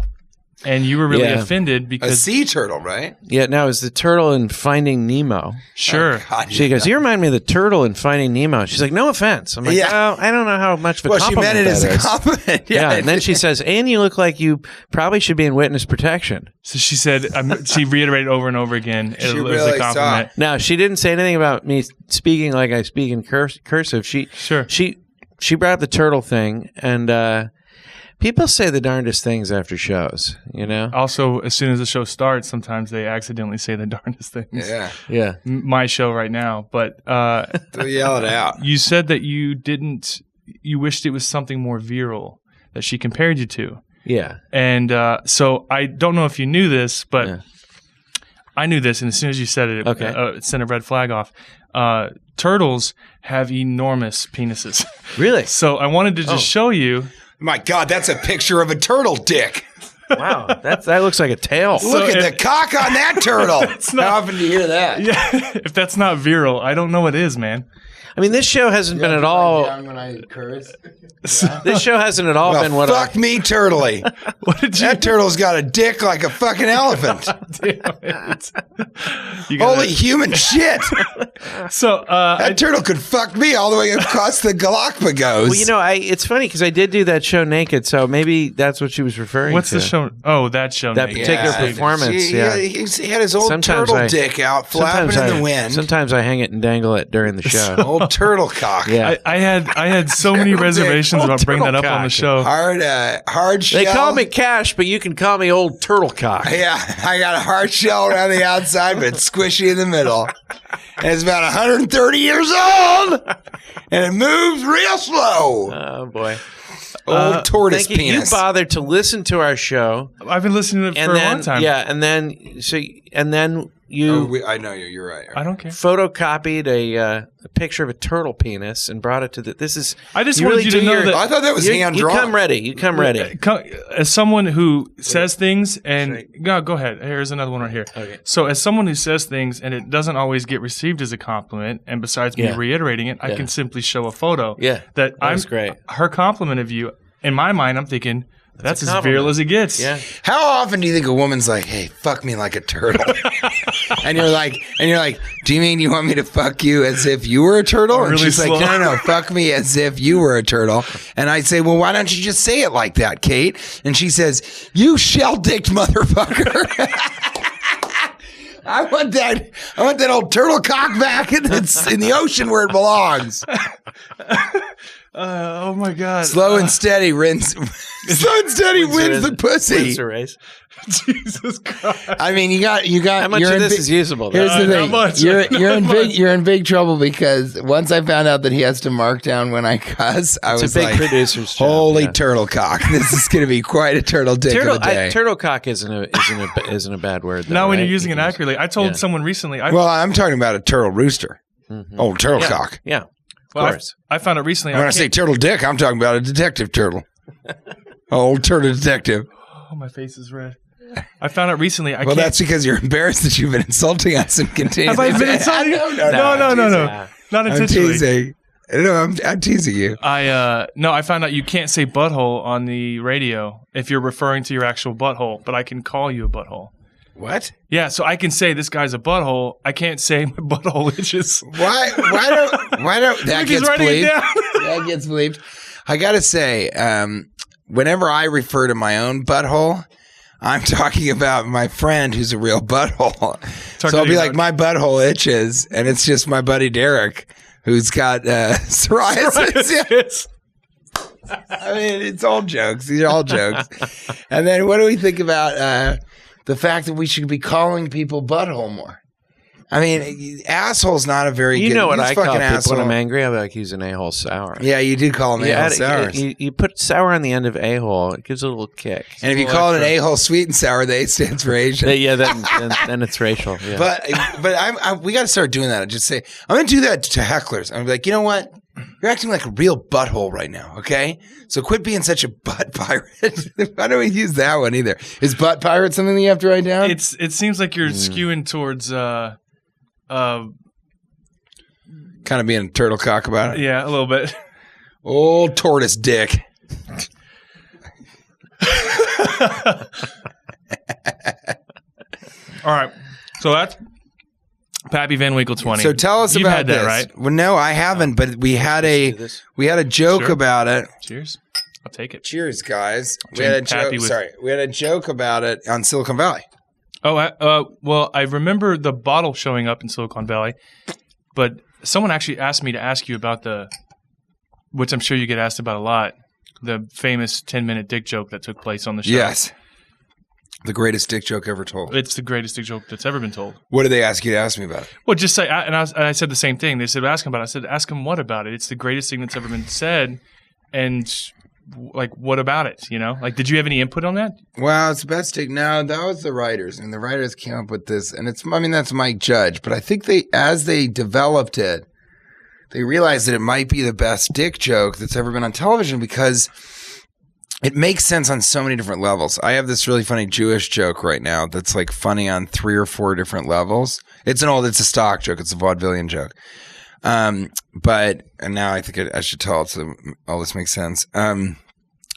and you were really offended because a sea turtle, right? Yeah, no, it was the turtle in Finding Nemo. Sure. Oh, God, she goes, "You remind me of the turtle in Finding Nemo." She's like, "No offense." I'm like, "Oh, I don't know how much of a compliment she meant it as that a is." compliment. Yeah, and then she says, "And you look like you probably should be in witness protection." So she said, she reiterated over and over again. It was really a compliment. Now, she didn't say anything about me speaking like I speak in cursive. She brought up the turtle thing, and people say the darndest things after shows, you know? Also, as soon as the show starts, sometimes they accidentally say the darndest things. Yeah. My show right now. But They'll yell it out. You said that you wished it was something more virile that she compared you to. Yeah. And so I don't know if you knew this, but I knew this. And as soon as you said it, it sent a red flag off. Turtles have enormous penises. Really? So I wanted to just show you. My God, that's a picture of a turtle dick. Wow, that looks like a tail. Look at the cock on that turtle. How often do you hear that? Yeah, if that's not virile, I don't know what is, man. I mean, this show hasn't been at all. When I curse. This show hasn't at all been what. Fuck me, turtley. What did you? That turtle's got a dick like a fucking elephant. Damn it. Holy human shit! So that turtle could fuck me all the way across the Galapagos. Well, it's funny because I did do that show naked, so maybe that's what she was referring what's to. the show? Oh, that show. That naked. particular performance. He had his old Sometimes turtle dick out flapping in the wind. Sometimes I hang it and dangle it during the show. Old turtle cock. Yeah. I had so many reservations about bringing that up on the show. Hard shell. They call me Cash, but you can call me Old Turtle Cock. Yeah, I got a hard shell around the outside, but it's squishy in the middle. And it's about 130 years old, and it moves real slow. Oh, boy. Old tortoise Thank you. penis. You bothered to listen to our show. I've been listening to it for a long time. Yeah, and then you I know you. You're right. I don't care. photocopied a picture of a turtle penis and brought it to the. This is. I just wanted you to know that I thought that was hand You drawn. come ready. You come ready. As someone who says things and go ahead. Here's another one right here. Okay. So as someone who says things and it doesn't always get received as a compliment, and besides me Yeah. reiterating it, I can simply show a photo. Yeah, that was great. Her compliment of you. In my mind, I'm thinking that's as compliment. virile as it gets. Yeah. How often do you think a woman's like, "Hey, fuck me like a turtle," and you're like, "Do you mean you want me to fuck you as if you were a turtle?" And Really she's slow. like, "No, fuck me as if you were a turtle." And I say, "Well, why don't you just say it like that, Kate?" And she says, "You shell-dicked motherfucker." I want that old turtle cock back in the ocean where it belongs. Oh my God! Slow and steady wins. Slow and steady wins the pussy. Wins the race. Jesus Christ! I mean, you got. How much of this is usable? Though? Here's the Not thing. much. You're in big trouble because once I found out that he has to mark down when I cuss, I was It's a big like, producer's job. "Holy yeah. turtle cock! This is going to be quite a turtle dick of a day." Turtle cock isn't a bad word. Though, Now, when right? you're using it accurately, I told someone recently. Well, I'm talking about a turtle rooster. Old turtle cock. Yeah. Well, Of course. I found it recently. When I say turtle dick, I'm talking about a detective turtle. Old turtle detective. oh, my face is red. I found out recently. Well, that's because you're embarrassed that you've been insulting us and continue. Have I been insulting you? No. Not I'm intentionally. teasing. No, I'm teasing you. I found out you can't say butthole on the radio if you're referring to your actual butthole, but I can call you a butthole. What? Yeah, so I can say this guy's a butthole. I can't say my butthole itches. Why don't that He's gets writing it bleeped? down. That gets bleeped. I gotta say, whenever I refer to my own butthole, I'm talking about my friend who's a real butthole. So I'll be like, my butthole itches, and it's just my buddy Derek who's got psoriasis. I mean, it's all jokes. These are all jokes. And then what do we think about the fact that we should be calling people butthole more? I mean, asshole's not a very good... You know what I call people asshole. when I'm angry? I'm like, he's an a-hole sour. Yeah, you do call them a-hole sours. You put sour on the end of a-hole, it gives it a little kick. And if you call it an a-hole sweet and sour, the A stands for Asian. Yeah, then it's racial. Yeah. But we got to start doing that. Just say, I'm going to do that to hecklers. I'm like, you know what? You're acting like a real butthole right now, okay? So quit being such a butt pirate. Why don't we use that one either? Is butt pirate something that you have to write down? It seems like you're skewing towards kind of being a turtle cock about it. yeah, a little bit. Old tortoise dick. All right. So that's Pappy Van Winkle 20. So tell us You've about had that, this. right? Well, no, I haven't, but we had a joke Sure. about it. Cheers. I'll take it. Cheers, guys. We Drink had a Pappy joke. with- Sorry, we had a joke about it on Silicon Valley. Oh, well, I remember the bottle showing up in Silicon Valley, but someone actually asked me to ask you about which I'm sure you get asked about a lot, the famous 10-minute dick joke that took place on the show. Yes, the greatest dick joke ever told. It's the greatest dick joke that's ever been told. What did they ask you to ask me about it? Well, just say, and I said the same thing. They said, ask him about it. I said, ask him what about it? It's the greatest thing that's ever been said. And, like, what about it? You know? Like, did you have any input on that? Well, it's the best dick. No, that was the writers, and the writers came up with this. And that's Mike Judge. But I think as they developed it, they realized that it might be the best dick joke that's ever been on television because it makes sense on so many different levels. I have this really funny Jewish joke right now that's like funny on 3 or 4 different levels. It's a stock joke. It's a vaudevillian joke. And now I think I should tell it so all this makes sense.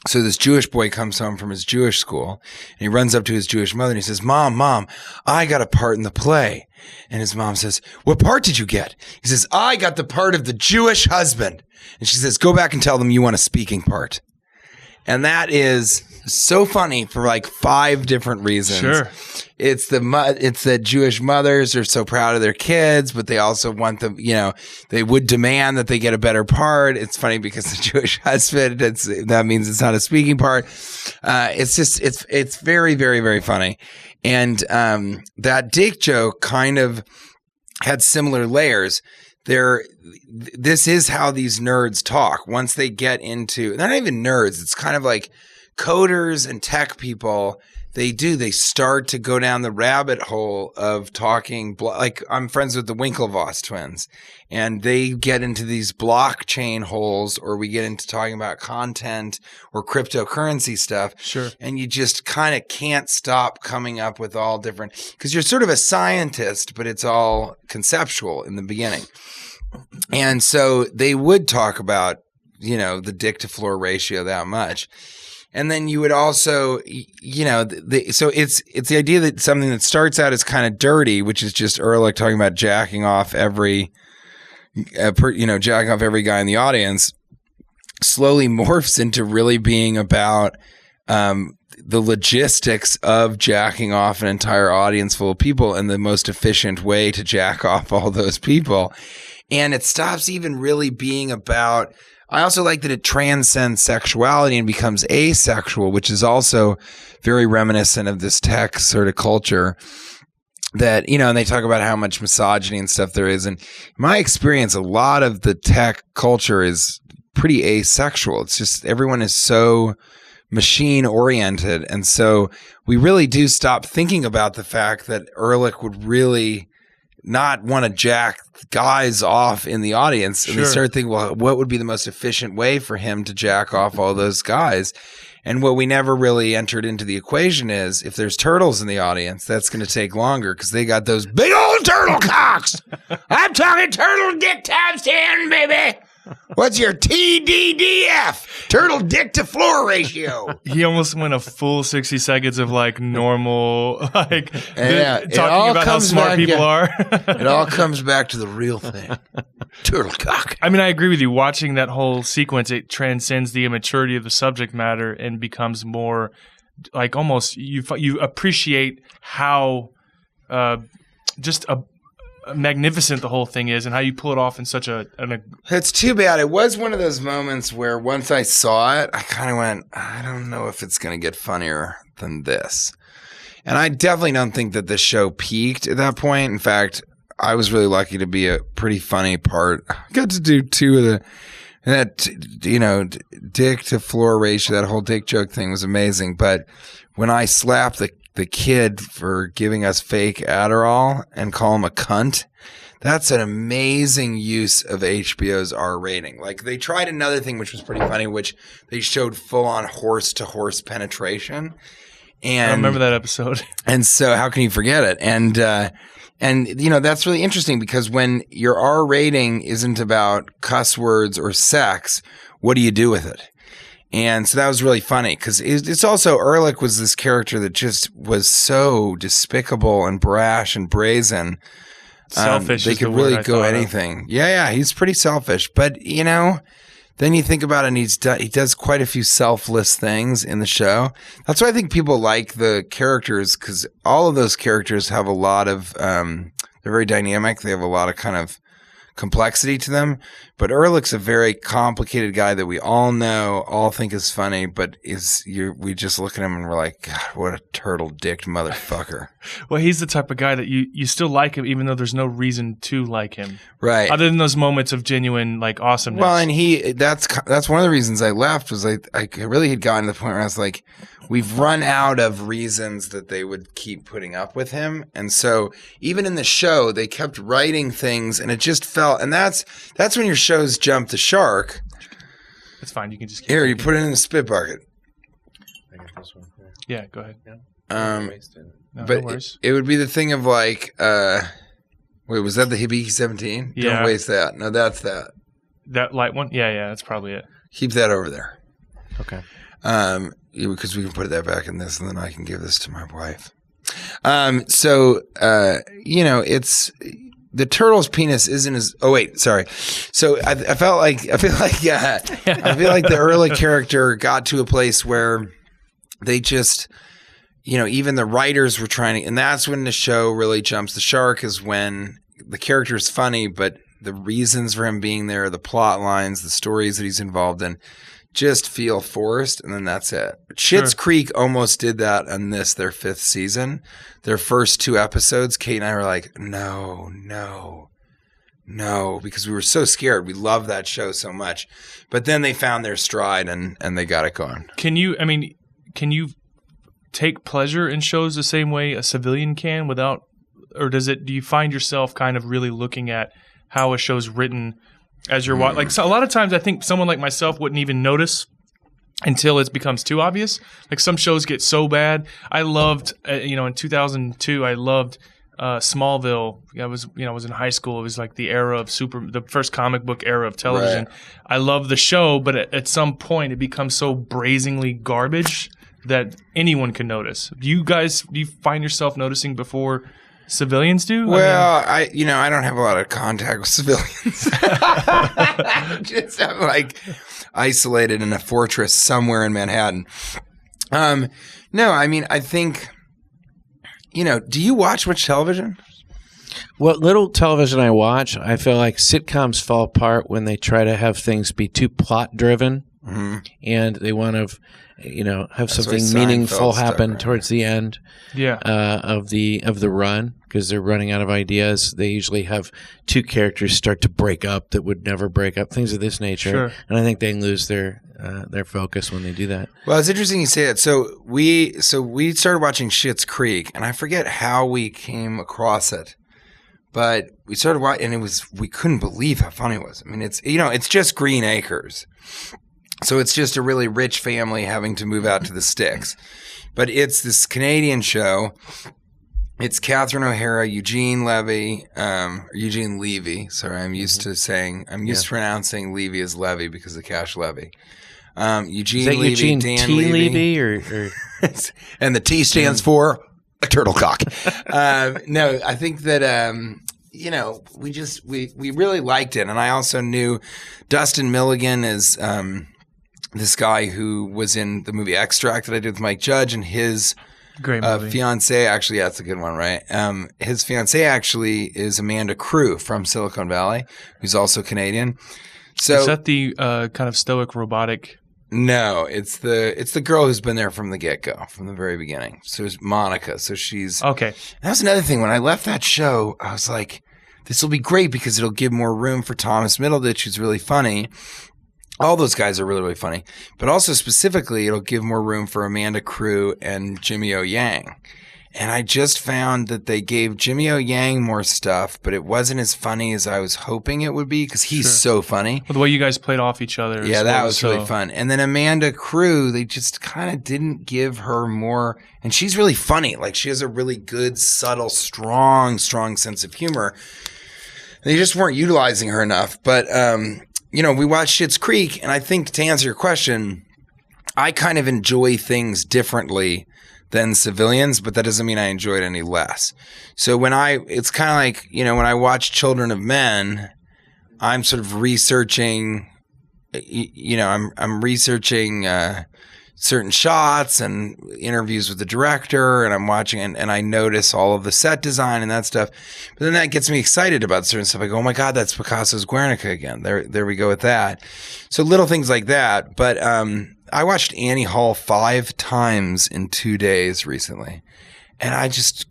So this Jewish boy comes home from his Jewish school, and he runs up to his Jewish mother and he says, Mom, I got a part in the play. And his mom says, what part did you get? He says, I got the part of the Jewish husband. And she says, go back and tell them you want a speaking part. And that is so funny for like 5 different reasons. Sure. It's the Jewish mothers are so proud of their kids, but they also want them, they would demand that they get a better part. It's funny because the Jewish husband, that means it's not a speaking part. It's very, very, very funny. And that dick joke kind of had similar layers. This is how these nerds talk. Once they get into, they're not even nerds. It's kind of like coders and tech people. They start to go down the rabbit hole of talking. Like I'm friends with the Winklevoss twins, and they get into these blockchain holes, or we get into talking about content or cryptocurrency stuff. Sure. And you just kind of can't stop coming up with all different, because you're sort of a scientist, but it's all conceptual in the beginning. And so they would talk about, the dick to floor ratio that much. And then you would also, so it's the idea that something that starts out as kind of dirty, which is just Ehrlich talking about jacking off every guy in the audience, slowly morphs into really being about the logistics of jacking off an entire audience full of people and the most efficient way to jack off all those people. And it stops even really being about, I also like that it transcends sexuality and becomes asexual, which is also very reminiscent of this tech sort of culture that, and they talk about how much misogyny and stuff there is. And in my experience, a lot of the tech culture is pretty asexual. It's just everyone is so machine oriented. And so we really do stop thinking about the fact that Ehrlich would really not want to jack guys off in the audience. And Sure. They start thinking, well, what would be the most efficient way for him to jack off all those guys? And what we never really entered into the equation is if there's turtles in the audience, that's going to take longer because they got those big old turtle cocks. I'm talking turtle dick times 10, baby. What's your TDDF? Turtle dick to floor ratio. He almost went a full 60 seconds of like normal, talking about how smart people are. It all comes back to the real thing. Turtle cock. I mean, I agree with you. Watching that whole sequence, it transcends the immaturity of the subject matter and becomes more like almost you appreciate how just magnificent the whole thing is and how you pull it off in such a It's too bad. It was one of those moments where once I saw it, I kind of went, I don't know if it's going to get funnier than this. And I definitely don't think that the show peaked at that point. In fact, I was really lucky to be a pretty funny part. I got to do 2 of that, dick to floor ratio, that whole dick joke thing was amazing. But when I slapped the kid for giving us fake Adderall and call him a cunt, that's an amazing use of HBO's R rating. Like they tried another thing which was pretty funny, which they showed full on horse to horse penetration. And I remember that episode. And so how can you forget it? And that's really interesting because when your R rating isn't about cuss words or sex, what do you do with it? And so that was really funny because it's also Ehrlich was this character that just was so despicable and brash and brazen. Selfish. They could really go anything. Yeah, he's pretty selfish. But then you think about it, and he does quite a few selfless things in the show. That's why I think people like the characters because all of those characters have a lot of they're very dynamic. They have a lot of kind of complexity to them. But Ehrlich's a very complicated guy that we all know, all think is funny, but we just look at him and we're like, God, what a turtle-dicked motherfucker. Well, he's the type of guy that you still like him even though there's no reason to like him. Right. Other than those moments of genuine like awesomeness. Well, and that's one of the reasons I left was I really had gotten to the point where I was like, we've run out of reasons that they would keep putting up with him. And so even in the show, they kept writing things and it just felt, and that's when your shows jump the shark. It's fine. You can just Here, you put it in the spit bucket. I got this one. Yeah, go ahead. No, But no worries. it would be the thing of like, wait, was that the Hibiki 17? Yeah. Don't waste that. No, that's that. That light one? Yeah, that's probably it. Keep that over there. Okay. Because we can put that back in this, and then I can give this to my wife. It's the turtle's penis isn't as. Oh wait, sorry. So I feel like the early character got to a place where they just, even the writers were trying to, and that's when the show really jumps the shark. Is when the character is funny, but the reasons for him being there, the plot lines, the stories that he's involved in, just feel forced, and then that's it. Schitt's Creek almost did that on their 5th season. Their first 2 episodes, Kate and I were like, no, because we were so scared. We loved that show so much. But then they found their stride, and they got it going. Can you take pleasure in shows the same way a civilian can without, or do you find yourself kind of really looking at how a show's written as you're watching? Like, so a lot of times I think someone like myself wouldn't even notice until it becomes too obvious. Like, some shows get so bad. I loved, in 2002, I loved Smallville. I was in high school. It was like the era of the first comic book era of television. Right. I love the show, but at some point it becomes so brazenly garbage that anyone can notice. Do you find yourself noticing before civilians do? Well, I don't have a lot of contact with civilians. I'm like isolated in a fortress somewhere in Manhattan. No, I think, do you watch much television? What little television I watch, I feel like sitcoms fall apart when they try to have things be too plot driven, and they want to, have something meaningful happen towards the end of the run, because they're running out of ideas. They usually have 2 characters start to break up that would never break up, things of this nature. Sure. And I think they lose their focus when they do that. Well, it's interesting you say that. So we started watching Schitt's Creek, and I forget how we came across it, but we started watching, and we couldn't believe how funny it was. I mean, it's just Green Acres. So it's just a really rich family having to move out to the sticks. But it's this Canadian show. It's Catherine O'Hara, Eugene Levy. Sorry, I'm used to pronouncing Levy as Levy because of Cash Levy. Eugene Levy, Eugene Dan T. Levy. or and the T stands for a turtle cock. No, I think that we really liked it, and I also knew Dustin Milligan is this guy who was in the movie Extract that I did with Mike Judge, and his fiance, actually, that's a good one, right? His fiance actually is Amanda Crew from Silicon Valley, who's also Canadian. So is that the kind of stoic robotic? No, it's the girl who's been there from the get-go, from the very beginning. So it's Monica. So she's okay. That was another thing. When I left that show, I was like, this will be great because it'll give more room for Thomas Middleditch, who's really funny. All those guys are really, really funny. But also specifically, it'll give more room for Amanda Crew and Jimmy O. Yang. And I just found that they gave Jimmy O. Yang more stuff, but it wasn't as funny as I was hoping it would be because he's so funny. Well, the way you guys played off each other. Yeah, that was really fun. And then Amanda Crew, they just kind of didn't give her more. And she's really funny. Like, she has a really good, subtle, strong sense of humor. They just weren't utilizing her enough. But, we watched Schitt's Creek, and I think to answer your question, I kind of enjoy things differently than civilians, but that doesn't mean I enjoy it any less. So it's kind of like, when I watch Children of Men, I'm sort of researching, I'm researching certain shots and interviews with the director, and I'm watching and I notice all of the set design and that stuff. But then that gets me excited about certain stuff. I go, oh my God, that's Picasso's Guernica again. There we go with that. So little things like that. But I watched Annie Hall 5 times in 2 days recently, and I just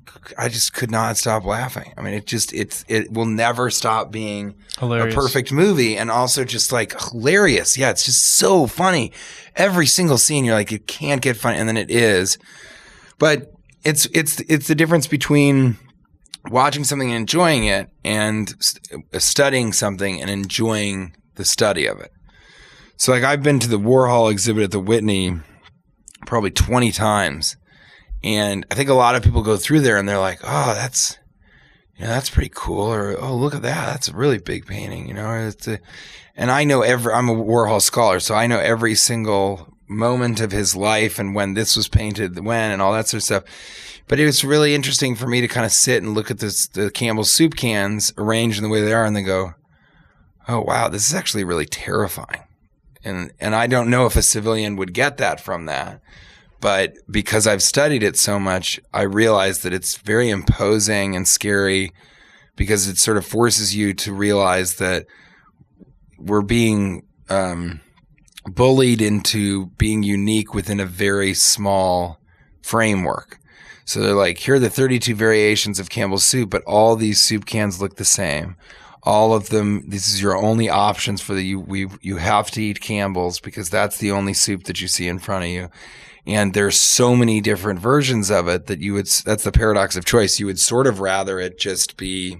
could not stop laughing. I mean, it will never stop being hilarious. A perfect movie, and also just like hilarious. Yeah, it's just so funny. Every single scene, you're like, it can't get funny, and then it is. But it's the difference between watching something and enjoying it, and studying something and enjoying the study of it. So, like, I've been to the Warhol exhibit at the Whitney probably 20 times. And I think a lot of people go through there and they're like, oh, that's pretty cool. Or, oh, look at that. That's a really big painting, And I know I'm a Warhol scholar, so I know every single moment of his life and when this was painted when and all that sort of stuff. But it was really interesting for me to kind of sit and look at the Campbell's soup cans arranged in the way they are and then go, oh, wow, this is actually really terrifying. And I don't know if a civilian would get that from that. But because I've studied it so much, I realize that it's very imposing and scary because it sort of forces you to realize that we're being bullied into being unique within a very small framework. So they're like, here are the 32 variations of Campbell's soup, but all these soup cans look the same. All of them, this is your only options for you have to eat Campbell's because that's the only soup that you see in front of you. And there's so many different versions of it that that's the paradox of choice. You would sort of rather it just be,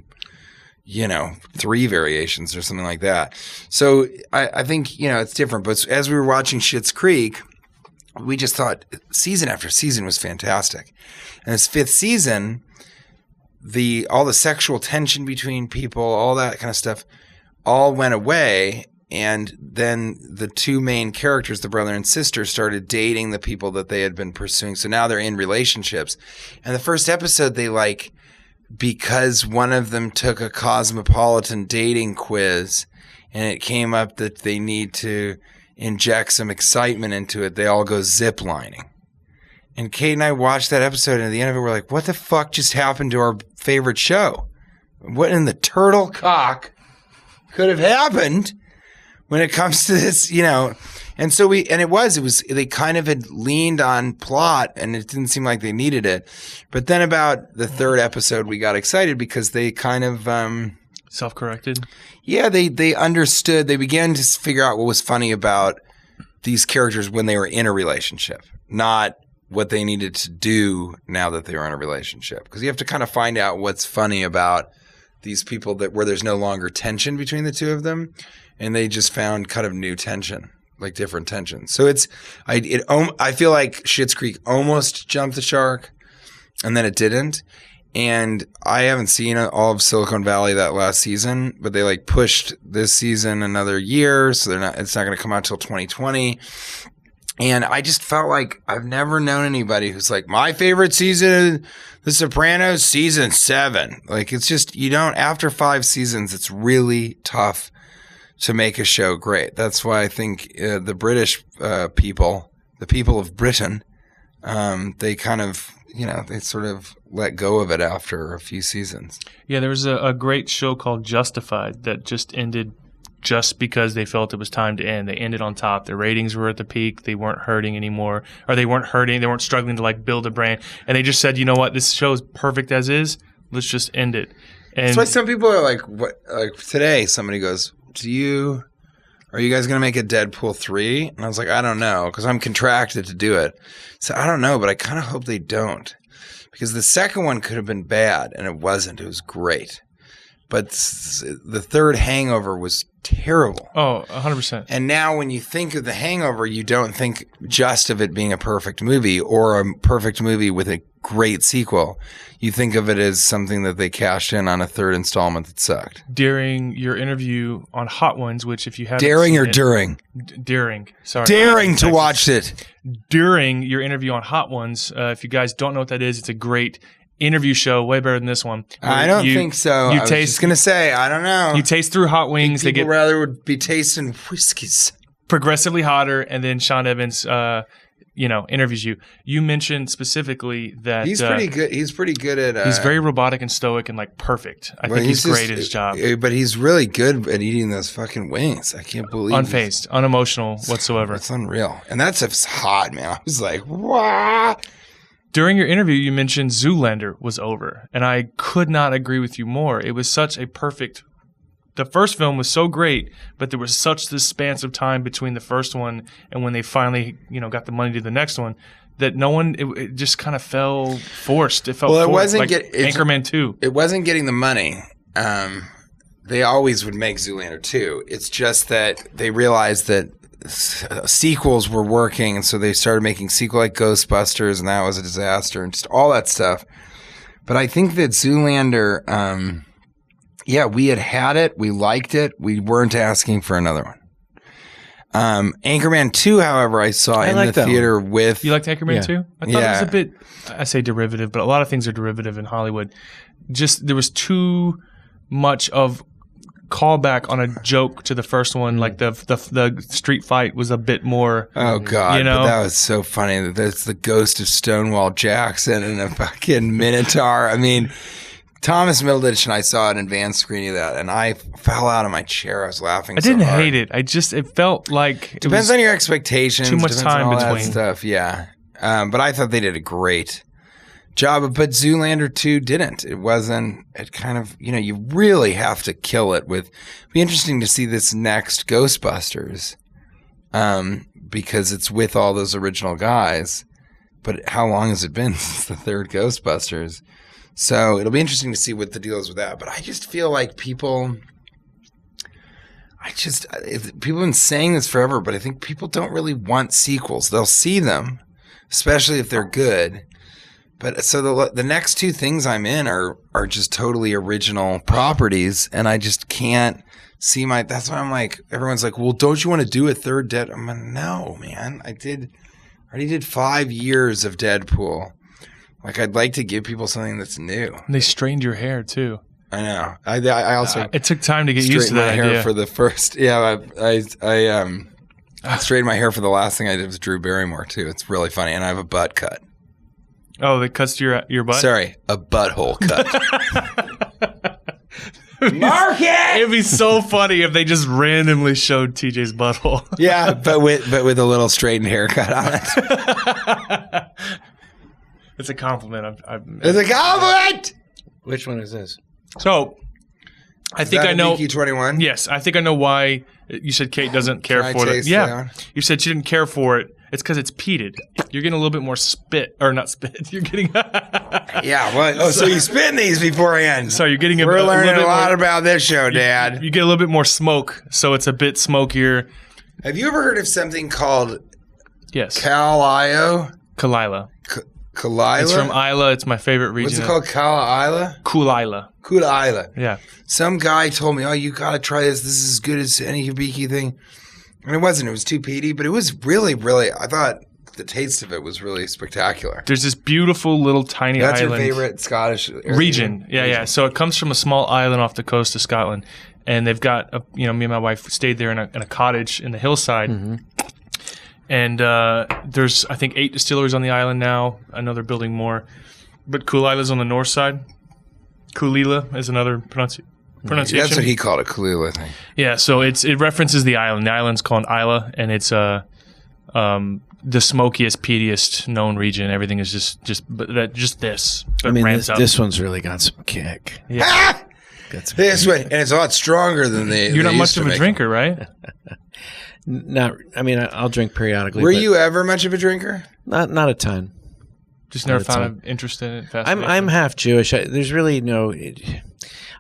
3 variations or something like that. So I think, it's different. But as we were watching Schitt's Creek, we just thought season after season was fantastic. And this 5th season, all the sexual tension between people, all that kind of stuff, all went away. And then the 2 main characters, the brother and sister, started dating the people that they had been pursuing. So now they're in relationships. And the first episode, because one of them took a cosmopolitan dating quiz and it came up that they need to inject some excitement into it, they all go ziplining. And Kate and I watched that episode, and at the end of it, we're like, what the fuck just happened to our favorite show? What in the turtle cock could have happened when it comes to this, And so they kind of had leaned on plot, and it didn't seem like they needed it. But then about the 3rd episode, we got excited because they kind of self-corrected. Yeah, they understood. They began to figure out what was funny about these characters when they were in a relationship, not what they needed to do now that they were in a relationship. Because you have to kind of find out what's funny about these people where there's no longer tension between the 2 of them, and they just found kind of new tension, like different tension. So I feel like Schitt's Creek almost jumped the shark, and then it didn't. And I haven't seen all of Silicon Valley that last season, but they pushed this season another year, so it's not going to come out till 2020. And I just felt like I've never known anybody who's like, my favorite season, The Sopranos, season 7. It's just, after 5 seasons, it's really tough to make a show great. That's why I think the British people, the people of Britain, they kind of, they sort of let go of it after a few seasons. Yeah, there was a great show called Justified that just ended just because they felt it was time to end. They ended on top. Their ratings were at the peak. They weren't hurting anymore. Or they weren't hurting. They weren't struggling to build a brand. And they just said, you know what? This show is perfect as is. Let's just end it. And that's why some people are like, what? Like today, somebody goes, are you guys going to make a Deadpool 3? And I was like, I don't know, because I'm contracted to do it. So I don't know, but I kind of hope they don't. Because the second one could have been bad, and it wasn't. It was great. But the third Hangover was terrible. Oh, 100%. And now when you think of The Hangover, you don't think just of it being a perfect movie or a perfect movie with a great sequel. You think of it as something that they cashed in on a third installment that sucked. During your interview on Hot Ones, which if you haven't Daring or it, during? Daring. Sorry. Daring to watch it. During your interview on Hot Ones, if you guys don't know what that is, it's a great interview show, way better than this one. I don't think so. I was just going to say, I don't know. You taste through hot wings. People rather would be tasting whiskeys. Progressively hotter, and then Sean Evans, interviews you. You mentioned specifically that he's pretty good. He's pretty good at. He's very robotic and stoic and perfect. I think he's great at his job. But he's really good at eating those fucking wings. I can't believe. Unfazed, unemotional whatsoever. It's unreal, and that stuff's hot, man. I was like, what? During your interview, you mentioned Zoolander was over, and I could not agree with you more. It was such a perfect. The first film was so great, but there was such this span of time between the first one and when they finally, got the money to the next one, that no one. It just kind of fell forced. It felt forced, it wasn't Anchorman 2. It wasn't getting the money. They always would make Zoolander 2. It's just that they realized that sequels were working, and so they started making sequel like Ghostbusters, and that was a disaster, and just all that stuff. But I think that Zoolander, we had it, we liked it, we weren't asking for another one. Anchorman 2, however, I saw in the theater with. You liked Anchorman 2? I thought it was a bit, I say derivative, but a lot of things are derivative in Hollywood. Just, there was too much of callback on a joke to the first one. Like the street fight was a bit more. Oh, God. You know? But that was so funny. That's the ghost of Stonewall Jackson and a fucking Minotaur. I mean, Thomas Middleditch and I saw an advanced screening of that, and I fell out of my chair. I was laughing. I didn't hate it. It felt like depends on your expectations. Too much time on all between that stuff. Yeah, but I thought they did a great job. But Zoolander 2 didn't. It wasn't. It kind of you really have to kill it with. It'd be interesting to see this next Ghostbusters, because it's with all those original guys. But how long has it been since the third Ghostbusters? So it'll be interesting to see what the deal is with that. But I just feel like people have been saying this forever, but I think people don't really want sequels. They'll see them, especially if they're good. But so the next two things I'm in are just totally original properties, and I just can't see that's why I'm like, everyone's like, well, don't you want to do a third Dead? I'm like, no, man. I already did 5 years of Deadpool. Like, I'd like to give people something that's new. And they straightened your hair, too. I know. I also it took time to get used to that my hair idea. for the first. Yeah, I straightened my hair for the last thing I did with Drew Barrymore, too. It's really funny. And I have a butt cut. Oh, that cuts to your butt? Sorry, a butthole cut. Mark it! It'd be so funny if they just randomly showed TJ's butthole. Yeah, but with a little straightened haircut on it. It's a compliment. It's a compliment! Which one is this? So, I think I know. 21? Yes, I think I know why you said Kate doesn't care for it. Yeah, you said she didn't care for it. It's because it's peated. You're getting a little bit more spit, or not spit. You're getting. Yeah. Well, so you spin these beforehand. So you're getting. We're learning a lot more, about this show, Dad. You get a little bit more smoke, so it's a bit smokier. Have you ever heard of something called? Yes. Kalio? Kalila. Kalila? It's from Isla. It's my favorite region. What's it called? Kalila? Kulila. Kulila. Yeah. Some guy told me, oh, you got to try this. This is as good as any hibiki thing. And it wasn't. It was too peaty, but it was really, really, I thought the taste of it was really spectacular. There's this beautiful little tiny island. That's your favorite Scottish region. Yeah. So it comes from a small island off the coast of Scotland. And they've got, me and my wife stayed there in a cottage in the hillside. Mm-hmm. And there's, I think, 8 distilleries on the island now. I know they're building more. But Kulila's on the north side. Kulila is another pronunciation. That's what he called it, Kulila thing. Yeah, so it references the island. The island's called Isla, and it's the smokiest, peatiest known region. Everything is just this. I mean, this one's really got some kick. Yeah. Ah! This one, and it's a lot stronger than You're not much of a drinker, right? I'll drink periodically. Were you ever much of a drinker? Not a ton. Just never found an interest in it. I'm half Jewish. There's really no.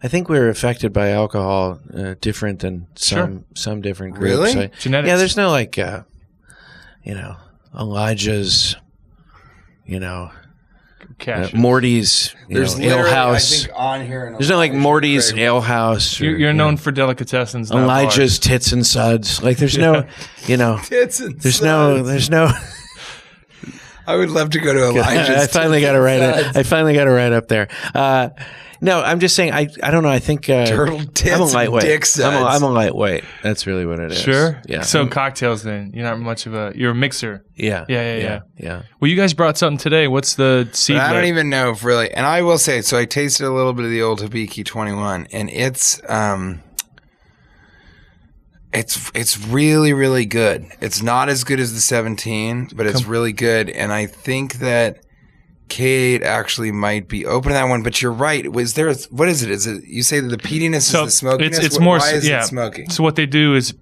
I think we're affected by alcohol different than some different groups. Really? Genetics. Yeah, there's no Elijah's, Morty's, there's ale house. I think on here. There's no Morty's ale house. You're known for delicatessens. Elijah's tits and suds. Like there's no, tits and there's suds. there's no. I would love to go to Elijah's. I finally got it right up there. No, I'm just saying. I don't know. I think turtle tits. I'm a lightweight. Dick suds. I'm a lightweight. That's really what it is. Sure. Yeah. So cocktails, then you're not much of you're a mixer. Yeah. Yeah. Well, you guys brought something today. What's the Seedlip? I don't even know if really. And I will say, so I tasted a little bit of the old Hibiki 21, and it's really, really good. It's not as good as the 17, but it's really good. And I think that Kate actually might be open to that one. But you're right. What is it? Is it you say that the peatiness is the smokiness? It's more. Why is it smoky? So what they do is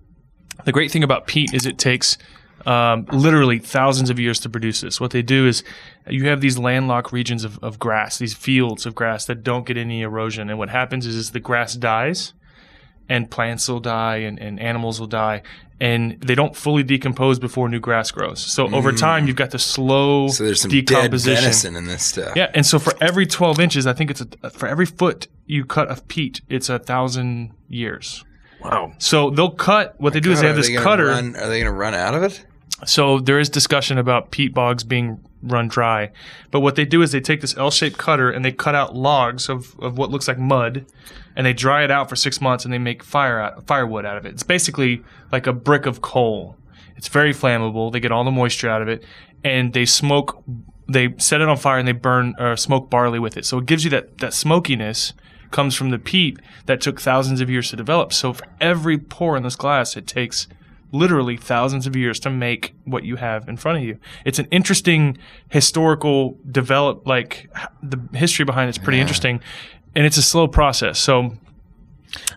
the great thing about peat is it takes literally thousands of years to produce this. What they do is you have these landlocked regions of grass, these fields of grass that don't get any erosion. And what happens is the grass dies. And plants will die, and animals will die, and they don't fully decompose before new grass grows. So over time, you've got the slow decomposition. So there's some dead venison in this stuff. Yeah, and so for every 12 inches, I think for every foot you cut of peat, it's 1,000 years. Wow. So they'll cut. What they do is they have this cutter. Are they going to run out of it? So there is discussion about peat bogs being run dry. But what they do is they take this L-shaped cutter and they cut out logs of what looks like mud, and they dry it out for 6 months, and they make firewood out of it. It's basically like a brick of coal. It's very flammable. They get all the moisture out of it, and they smoke. They set it on fire and they burn or smoke barley with it. So it gives you that smokiness comes from the peat that took thousands of years to develop. So for every pour in this glass, it takes literally thousands of years to make what you have in front of you. It's an interesting historical the history behind it's pretty interesting, and it's a slow process. So,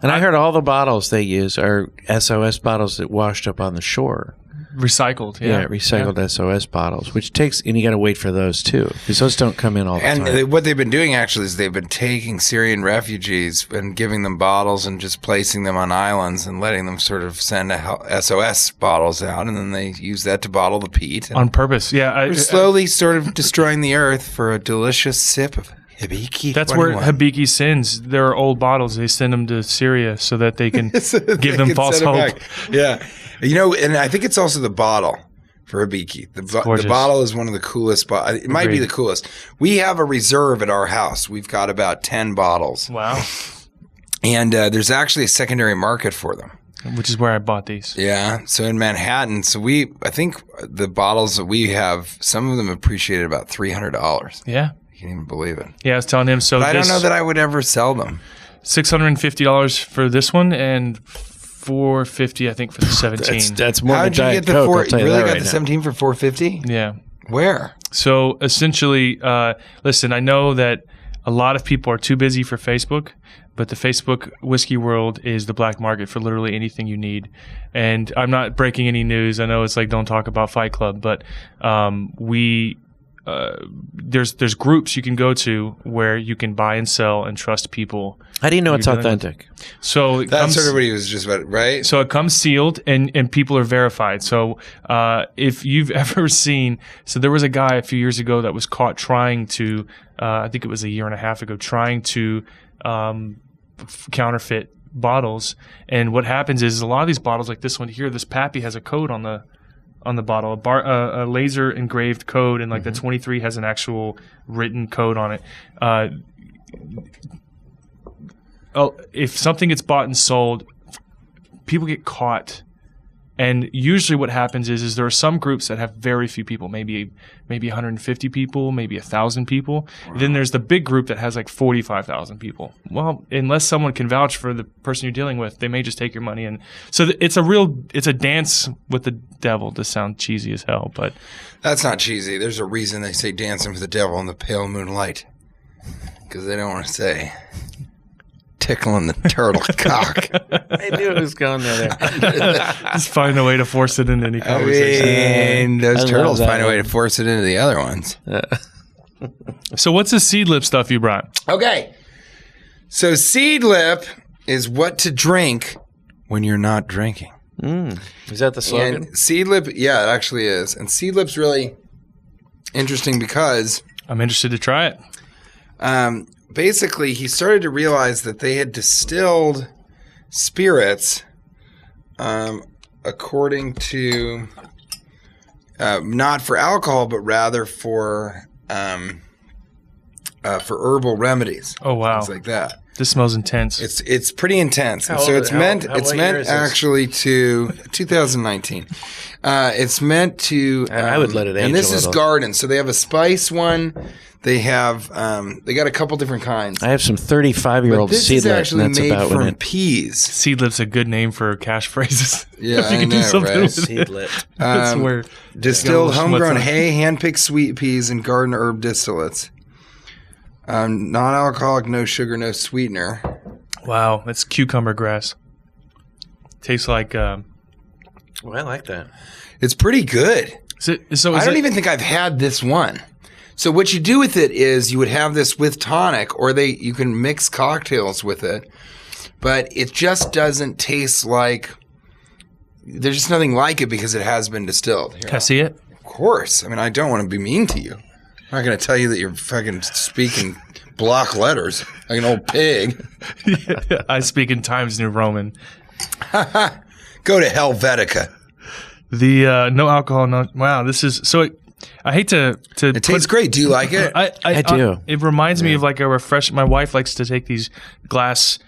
and I heard all the bottles they use are SOS bottles that washed up on the shore. Recycled, recycled SOS bottles, which takes, and you got to wait for those too, because those don't come in all the time. And what they've been doing actually is they've been taking Syrian refugees and giving them bottles and just placing them on islands and letting them sort of send SOS bottles out, and then they use that to bottle the peat on purpose. Yeah, we're slowly sort of destroying the earth for a delicious sip of Hibiki. That's 21. Where Hibiki sends. There are old bottles. They send them to Syria so that they can give them false hope. Yeah. You know, and I think it's also the bottle for Hibiki. The bottle is one of the coolest. It might be the coolest. We have a reserve at our house. We've got about 10 bottles. Wow. And there's actually a secondary market for them. Which is where I bought these. Yeah. So in Manhattan, I think the bottles that we have, some of them appreciated about $300. Yeah. You can't even believe it. Yeah, I was telling him. So but I don't know that I would ever sell them. $650 for this one and $450, I think, for the 17. That's more than Diet Coke. I'll tell you really that got right the now. 17 for $450? Yeah. Where? So essentially, listen, I know that a lot of people are too busy for Facebook, but the Facebook whiskey world is the black market for literally anything you need. And I'm not breaking any news. I know it's like don't talk about Fight Club, but there's groups you can go to where you can buy and sell and trust people. How do you know it's authentic? So that's sort of what he was just about, right? So it comes sealed and people are verified. So if you've ever seen, so there was a guy a few years ago that was caught trying to, I think it was a year and a half ago, trying to counterfeit bottles. And what happens is a lot of these bottles, like this one here, this Pappy has a code on the bottle, a laser engraved code, and like the 23 has an actual written code on it. If something gets bought and sold, people get caught. And usually what happens is there are some groups that have very few people, maybe 150 people, maybe 1,000 people. Wow. Then there's the big group that has like 45,000 people. Well, unless someone can vouch for the person you're dealing with, they may just take your money. And so it's a dance with the devil, to sound cheesy as hell, but that's not cheesy. There's a reason they say dancing with the devil in the pale moonlight, because they don't want to say tickling the turtle cock. I knew it was going there. Just find a way to force it into any conversation. I mean, those turtles find a way to force it into the other ones. So what's the Seedlip stuff you brought? Okay. So Seedlip is what to drink when you're not drinking. Is that the slogan? And Seedlip, yeah, it actually is. And Seedlip's really interesting because I'm interested to try it. Basically, he started to realize that they had distilled spirits according to not for alcohol, but rather for herbal remedies. Oh wow, things like that. This smells intense. It's pretty intense. And so it's meant actually to 2019. It's meant to. I would let it age. And this is garden. So they have a spice one. They have they got a couple different kinds. I have some 35-year-old This is Seedlip, actually and that's made about when from it. peas. Seedlip's a good name for cash phrases. Yeah, if you I can know, do something right? with it. Seedlip. That's where Distilled homegrown hay, hand-picked sweet peas, and garden herb distillates. Non-alcoholic, no sugar, no sweetener. Wow, that's cucumber grass. Tastes like. Well, I like that. It's pretty good. I don't even think I've had this one. So what you do with it is you would have this with tonic, or you can mix cocktails with it, but it just doesn't taste like. There's just nothing like it because it has been distilled. Can I see it? Of course. I mean, I don't want to be mean to you. I'm not going to tell you that you're fucking speaking block letters like an old pig. I speak in Times New Roman. Go to Helvetica. The no alcohol, no. Wow, this is so. I hate to. It tastes great. Do you like it? I do. It reminds me of like a refresh. My wife likes to take these glass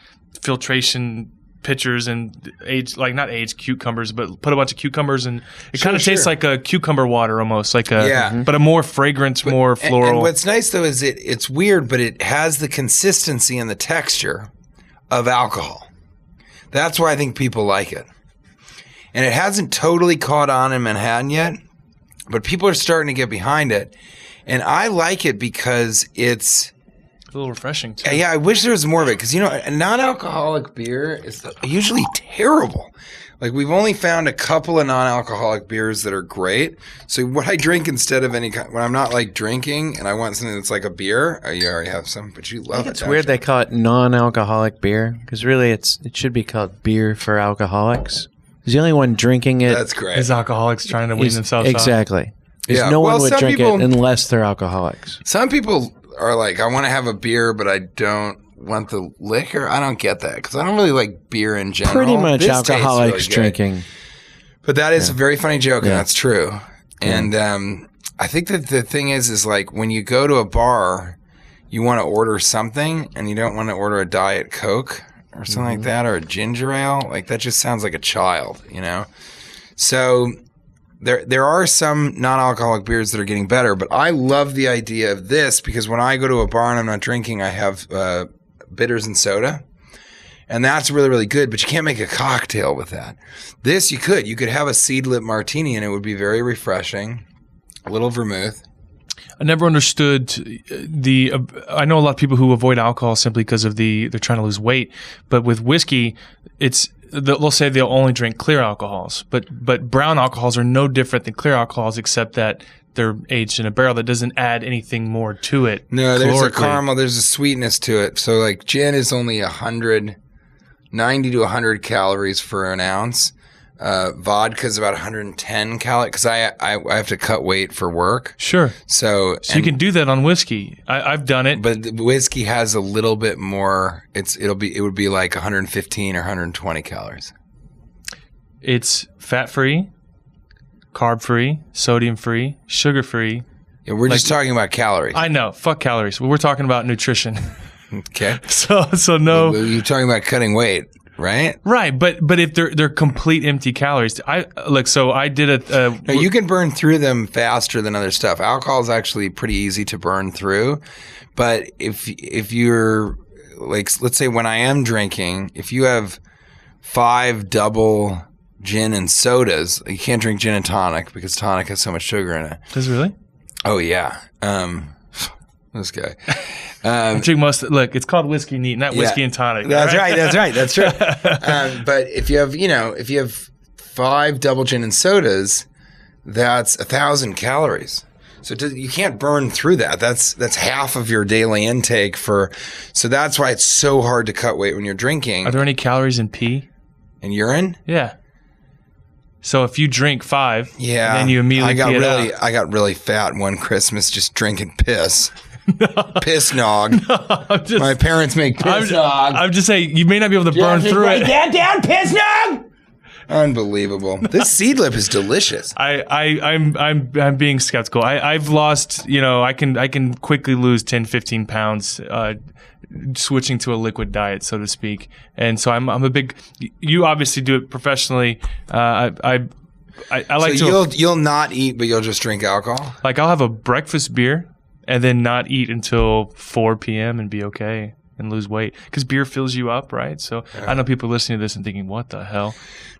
filtration pitchers and not aged cucumbers, but put a bunch of cucumbers and it kind of tastes like a cucumber water almost, like but a more fragrant, more floral. And what's nice though is it's weird, but it has the consistency and the texture of alcohol. That's why I think people like it. And it hasn't totally caught on in Manhattan yet, but people are starting to get behind it. And I like it because it's a little refreshing too. Yeah, I wish there was more of it because, a non-alcoholic beer is usually terrible. Like, we've only found a couple of non-alcoholic beers that are great. So what I drink instead of when I'm not like drinking and I want something that's like a beer, you already have some, but you love it. It's weird they call it non-alcoholic beer because really it should be called beer for alcoholics. Because the only one drinking it that's great. Is alcoholics trying to wean themselves exactly. Yeah. No one would drink it unless they're alcoholics. Some people are like, I want to have a beer, but I don't want the liquor. I don't get that because I don't really like beer in general. Pretty much alcoholics really drinking. But that is a very funny joke, and that's true. And I think that the thing is like when you go to a bar, you want to order something, and you don't want to order a Diet Coke or something like that, or a ginger ale. Like, that just sounds like a child, So there are some non-alcoholic beers that are getting better, but I love the idea of this because when I go to a bar and I'm not drinking, I have bitters and soda, and that's really, really good, but you can't make a cocktail with that. This you could have a Seedlip martini and it would be very refreshing, a little vermouth. I never understood I know a lot of people who avoid alcohol simply because of they're trying to lose weight, but with whiskey, they'll say they'll only drink clear alcohols, but brown alcohols are no different than clear alcohols except that they're aged in a barrel that doesn't add anything more to it. No, there's a caramel, there's a sweetness to it. So like gin is only 90 to 100 calories for an ounce. Vodka is about 110 calories because I have to cut weight for work. Sure. So you can do that on whiskey. I've done it. But the whiskey has a little bit more. It would be like 115 or 120 calories. It's fat free, carb free, sodium free, sugar free. Yeah, we're just talking about calories. I know. Fuck calories. We're talking about nutrition. Okay. So no. You're talking about cutting weight. Right, but if they're complete empty calories, I did no, you can burn through them faster than other stuff. Alcohol is actually pretty easy to burn through, but if you're like, let's say when I am drinking, if you have 5 double gin and sodas, you can't drink gin and tonic because tonic has so much sugar in it. Does it really? Oh yeah. This guy. Drink look, it's called whiskey neat, not whiskey and tonic. That's right. That's true. But if you have 5 double gin and sodas, that's 1,000 calories. So you can't burn through that. That's half of your daily intake so that's why it's so hard to cut weight when you're drinking. Are there any calories in pee? In urine? Yeah. So if you drink 5, yeah, then you immediately I got really fat one Christmas just drinking piss. Piss nog. No, my parents make piss nog. I'm just saying you may not be able to burn through it. Down, piss nog. Unbelievable. This Seedlip is delicious. I'm being skeptical. I've lost. I can quickly lose 10, 15 pounds. Switching to a liquid diet, so to speak, and so I'm a big. You obviously do it professionally. I like so you'll not eat, but you'll just drink alcohol. Like I'll have a breakfast beer and then not eat until 4 p.m. and be okay and lose weight because beer fills you up, right? So I know people listening to this and thinking, "What the hell?"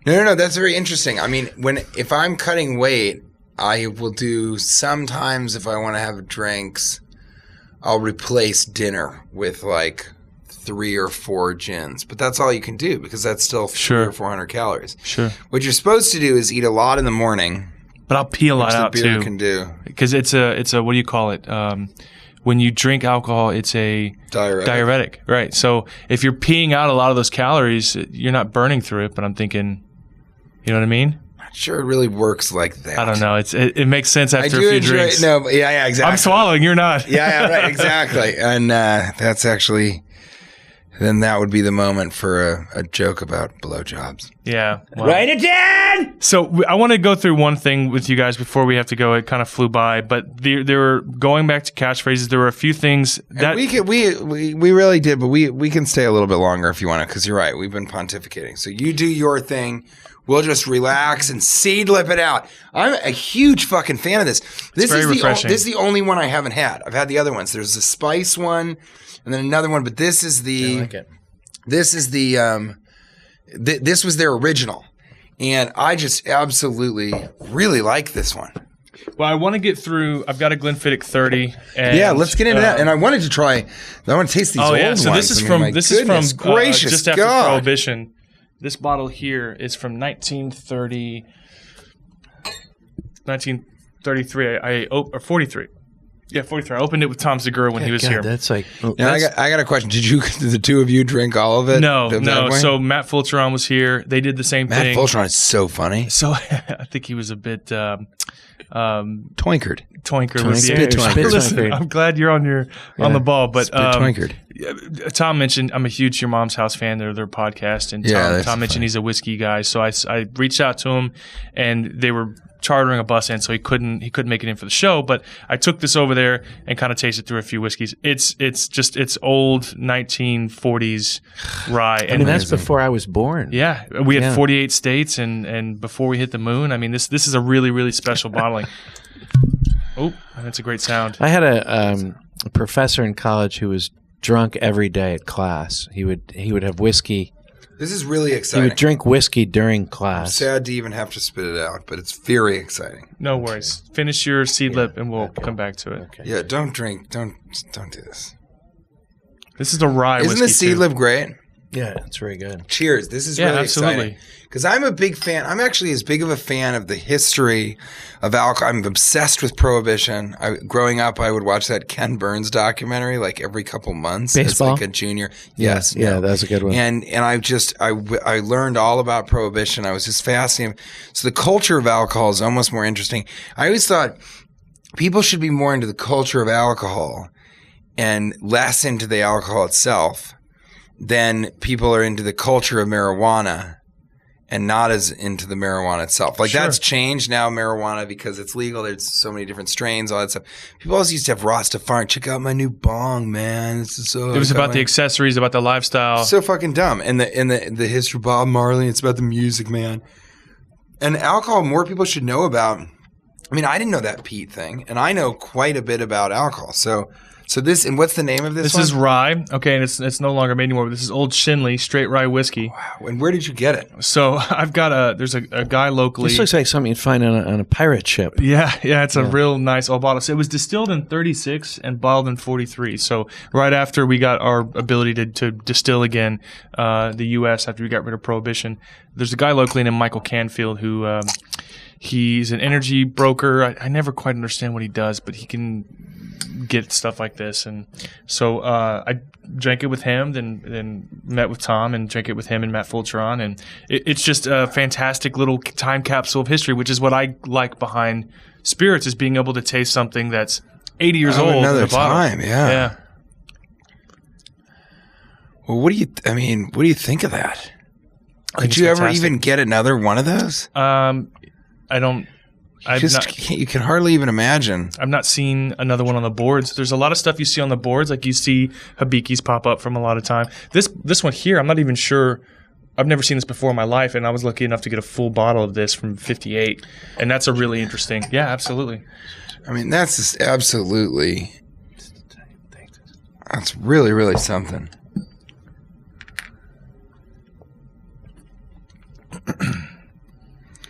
No, that's very interesting. I mean, if I'm cutting weight, I will do sometimes if I want to have drinks. I'll replace dinner with like 3 or 4 gins, but that's all you can do because that's still 300 or 400 calories. Sure. What you're supposed to do is eat a lot in the morning. But I'll pee a lot out too. Which the beer can do. Because it's a what do you call it? When you drink alcohol, it's a diuretic, right? So if you're peeing out a lot of those calories, you're not burning through it. But I'm thinking, you know what I mean? Sure, it really works like that. I don't know. It makes sense after a few drinks. No, yeah, exactly. I'm swallowing. You're not. Yeah, right, exactly. And that's actually then that would be the moment for a joke about blowjobs. Yeah. Well. Write it down! So I want to go through one thing with you guys before we have to go. It kind of flew by, but there were, going back to catchphrases, there were a few things that... And we really did, but we can stay a little bit longer if you want to, because you're right. We've been pontificating. So you do your thing. We'll just relax and seedlip it out. I'm a huge fucking fan of this. This very refreshing. This is the only one I haven't had. I've had the other ones. There's the spice one and then another one, but this is the... I like it. This is the... this was their original. And I just absolutely really like this one. Well, I want to get through... I've got a Glenfiddich 30. And, yeah, let's get into that. And I wanted to try... I want to taste these old ones. Oh, yeah. So this is from gracious just after God. Prohibition. This bottle here is from 1933. Or 43. Yeah, 43. I opened it with Tom Segura when he was here. That's like... Now, I got a question. Did the two of you drink all of it? No. So Matt Fulcheron was here. They did the same Matt thing. Fulcheron is so funny. So I think he was a bit... Twinkered. Listen, I'm glad you're on the ball, but twinkered. Tom mentioned I'm a huge Your Mom's House fan. They're their podcast, and Tom mentioned he's a whiskey guy. So I reached out to him, and they were chartering a bus in, so he couldn't make it in for the show. But I took this over there and kind of tasted through a few whiskeys. It's old 1940s rye. I mean, that's before I was born. Yeah, we had 48 states, and before we hit the moon. I mean, this is a really, really special bottling. Oh, that's a great sound. I had a professor in college who was drunk every day at class. He would have whiskey. This is really He exciting. would drink whiskey during I'm class. sad to even have to spit it out, but it's very exciting. No worries. Finish your seedlip, and we'll come back to it. Okay. Yeah, don't drink. Don't do this. This is a rye Isn't whiskey. the Seedlip great? Yeah, it's very good. Cheers. This is really absolutely. exciting. Because I'm a big fan. I'm actually as big of a fan of the history of alcohol. I'm obsessed with Prohibition. Growing up, I would watch that Ken Burns documentary like every couple months. Baseball? As like a junior. Yes. Yeah, that's a good one. And I learned all about Prohibition. I was just fascinated. So the culture of alcohol is almost more interesting. I always thought people should be more into the culture of alcohol and less into the alcohol itself than people are into the culture of marijuana and not as into the marijuana itself. Like that's changed now, marijuana, because it's legal. There's so many different strains, all that stuff. People always used to have Rastafari. Check out my new bong, man. It was about the accessories, about the lifestyle. So fucking dumb. And the history of Bob Marley, it's about the music, man. And alcohol, more people should know about. I mean, I didn't know that Pete thing, and I know quite a bit about alcohol. So this, and what's the name of this one? This is rye. Okay, and it's no longer made anymore, but this is Old Shinley straight rye whiskey. Wow. And where did you get it? So I've got there's a guy locally. This looks like something you'd find on a pirate ship. Yeah, it's a real nice old bottle. So it was distilled in 36 and bottled in 43. So right after we got our ability to distill again, the U.S. after we got rid of Prohibition, there's a guy locally named Michael Canfield who he's an energy broker. I never quite understand what he does, but he can get stuff like this. And so I drank it with him, then met with Tom and drank it with him and Matt Fulcheron. And it's just a fantastic little time capsule of history, which is what I like behind spirits, is being able to taste something that's 80 years old. Another in the bottle. time, yeah. Well, what do you think of that? Could you ever even get another one of those? I don't. You can hardly even imagine. I've not seen another one on the boards. There's a lot of stuff you see on the boards, like you see Habikis pop up from a lot of time. This one here, I'm not even sure. I've never seen this before in my life, and I was lucky enough to get a full bottle of this from 58, and that's a really interesting. Yeah, absolutely. I mean, that's just absolutely. That's really, really something.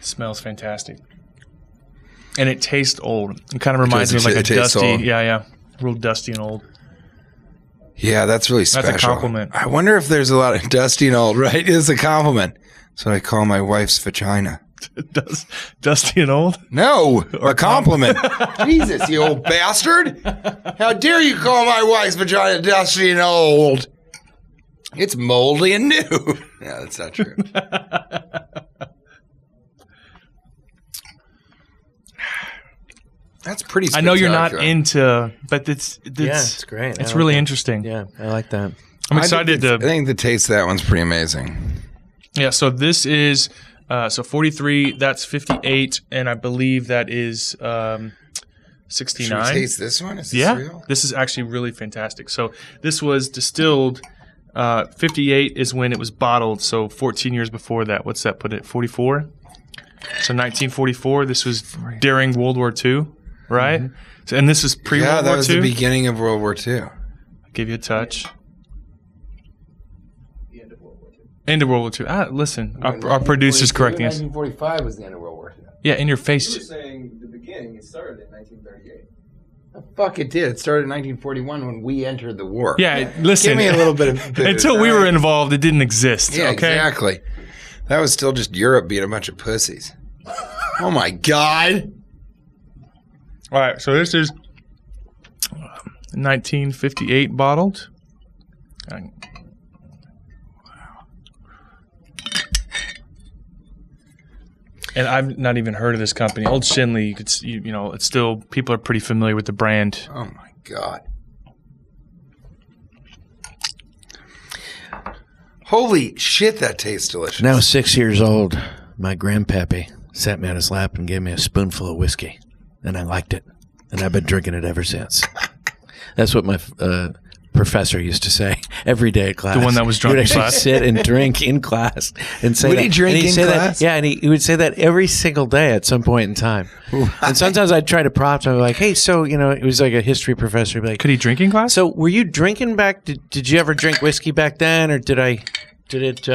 Smells fantastic. And it tastes old. It kind of reminds me of like a dusty, old. Real dusty and old. Yeah, that's really special. That's a compliment. I wonder if there's a lot of dusty and old, right? It's a compliment. That's what I call my wife's vagina. Dusty and old? No, a compliment. Jesus, you old bastard. How dare you call my wife's vagina dusty and old? It's moldy and new. Yeah, that's not true. That's pretty. I know you're not into, but it's it's great. It's really interesting. Yeah, I like that. I'm excited I think the taste of that one's pretty amazing. Yeah, so this is 43, that's 58, and I believe that is 69. Should we taste this one? Is this Yeah, real? this is actually really fantastic. So this was distilled. 58 is when it was bottled, so 14 years before that. What's that put it? 44? So 1944, this was during World War II, right? Mm-hmm. So, and this is pre-World War II? Yeah, that was the beginning of World War II. I'll give you a touch. End of World War II. Listen, our producer's correcting us. 1945 was the end of World War II. Yeah, in your face. You were saying the beginning, it started in 1938. The fuck it did. It started in 1941 when we entered the war. Yeah, listen. Give me a little bit of... Until we were involved, it didn't exist. Yeah, okay? exactly. That was still just Europe being a bunch of pussies. Oh my God. All right, so this is 1958 bottled. And I've not even heard of this company. Old Shin, you know, it's still, people are pretty familiar with the brand. Oh my God. Holy shit, that tastes delicious. Now 6 years old, my grandpappy sat me on his lap and gave me a spoonful of whiskey, and I liked it, and I've been drinking it ever since. That's what my professor used to say every day at class. The one that was drunk he would in actually class? sit and drink in class and say Would that. he drink and he'd in say class? That, yeah, and he would say that every single day at some point in time. And sometimes I'd try to prompt him, like, hey, so, you know, it was like a history professor. He'd be like, Could he drink in class? so were you drinking back? Did you ever drink whiskey back then, or did it?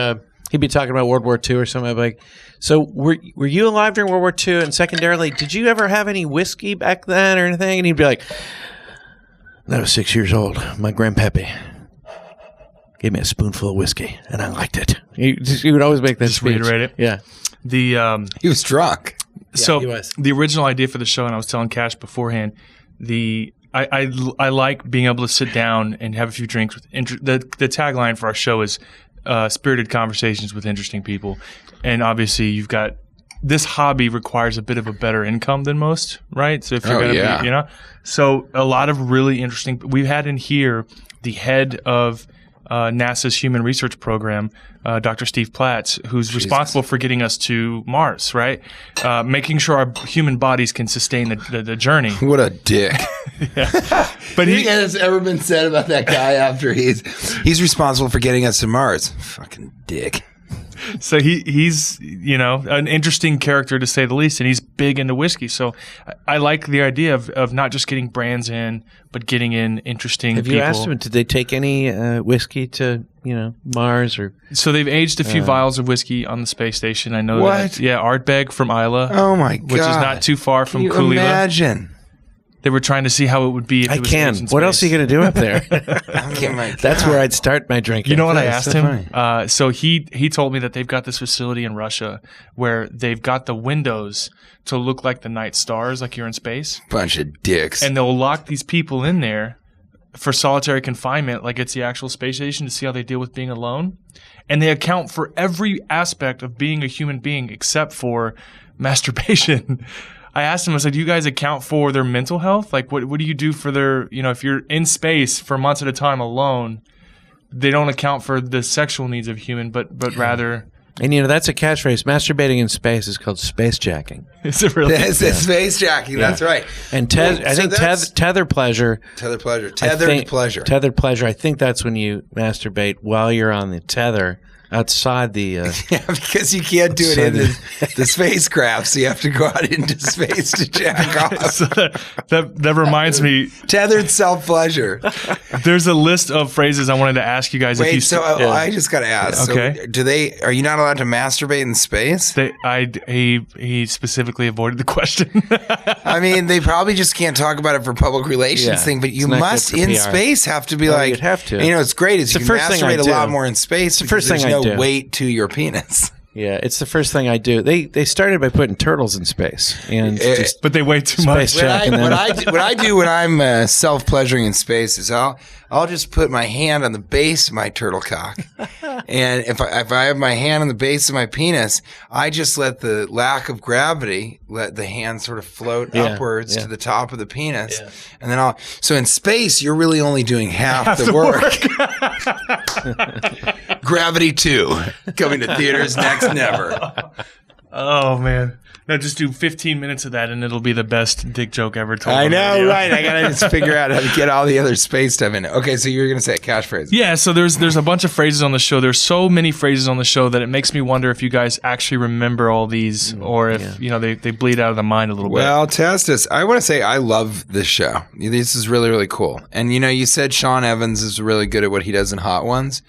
He'd be talking about World War II or something. I'd be like, so were you alive during World War II? And secondarily, did you ever have any whiskey back then or anything? And he'd be like, I was 6 years old. My grandpappy gave me a spoonful of whiskey, and I liked it. He would always make that Just speech. reiterate it. Yeah. The He was drunk. so he was. the original idea for the show, and I was telling Cash beforehand, I like being able to sit down and have a few drinks with the tagline for our show is spirited conversations with interesting people, and obviously you've got this hobby requires a bit of a better income than most, right? So if you're gonna be, you know, so a lot of really interesting. We've had in here the head of NASA's Human Research Program, Dr. Steve Platts, who's responsible for getting us to Mars, right? Making sure our human bodies can sustain the journey. What a dick. But Anything that's ever been said about that guy after he's responsible for getting us to Mars. Fucking dick. So he's, you know, an interesting character to say the least, and he's big into whiskey. So I like the idea of not just getting brands in, but getting in interesting Have people. you asked him, did they take any whiskey to, you know, Mars or? So they've aged a few vials of whiskey on the space station. I know What? that. Yeah, Ardbeg from Isla. Oh my God. Which is not too far from Can you Kulila. imagine? They were trying to see how it would be if I it was can. aged in What else are you space. going to do up there? Oh my That's God. where I'd start my drinking. You know what I That's asked so him? So he told me that they've got this facility in Russia where they've got the windows to look like the night stars, like you're in space. Bunch of dicks. And they'll lock these people in there for solitary confinement, like it's the actual space station, to see how they deal with being alone. And they account for every aspect of being a human being except for masturbation. I asked him, I said, do you guys account for their mental health? Like, what do you do for their, you know, if you're in space for months at a time alone, they don't account for the sexual needs of human, but rather... And, you know, that's a catchphrase. Masturbating in space is called space jacking. Is it really? That's space jacking. That's right. And Wait, I so think that's- tether pleasure. Tethered pleasure. I Tethered think- pleasure. Tethered pleasure. I think that's when you masturbate while you're on the tether outside the. Yeah, because you can't do it in the spacecraft, so you have to go out into space to jack off. So that reminds me, Tethered self-pleasure. there's a list of phrases I wanted to ask you guys. if Wait, you so I just got to ask. Okay. So are you not allowed to masturbate in space? He specifically avoided the question. I mean, they probably just can't talk about it for public relations Yeah, thing, but you it's not must good for in PR. space have to be Oh, like, you'd have to. and, you know, it's great. It's You the can first thing I masturbate a do. lot more in space. the first because thing there's I no do. weight to your penis. Yeah, it's the first thing I do. They started by putting turtles in space and just But they weigh too much. Space What jacking them. I do when I'm self-pleasuring in space is I'll I'll just put my hand on the base of my turtle cock. And if I have my hand on the base of my penis, I just let the lack of gravity, let the hand sort of float upwards to the top of the penis. Yeah. And then so in space, you're really only doing half the work. Gravity 2, coming to theaters next never. Oh, man. No, just do 15 minutes of that, and it'll be the best dick joke ever told. I know, right? I gotta just figure out how to get all the other space stuff in it. Okay, so you were gonna say catchphrase. Yeah, so there's a bunch of phrases on the show. There's so many phrases on the show that it makes me wonder if you guys actually remember all these, or if they bleed out of the mind a little bit. Well, test us. I want to say I love this show. This is really, really cool. And you said Sean Evans is really good at what he does in Hot Ones.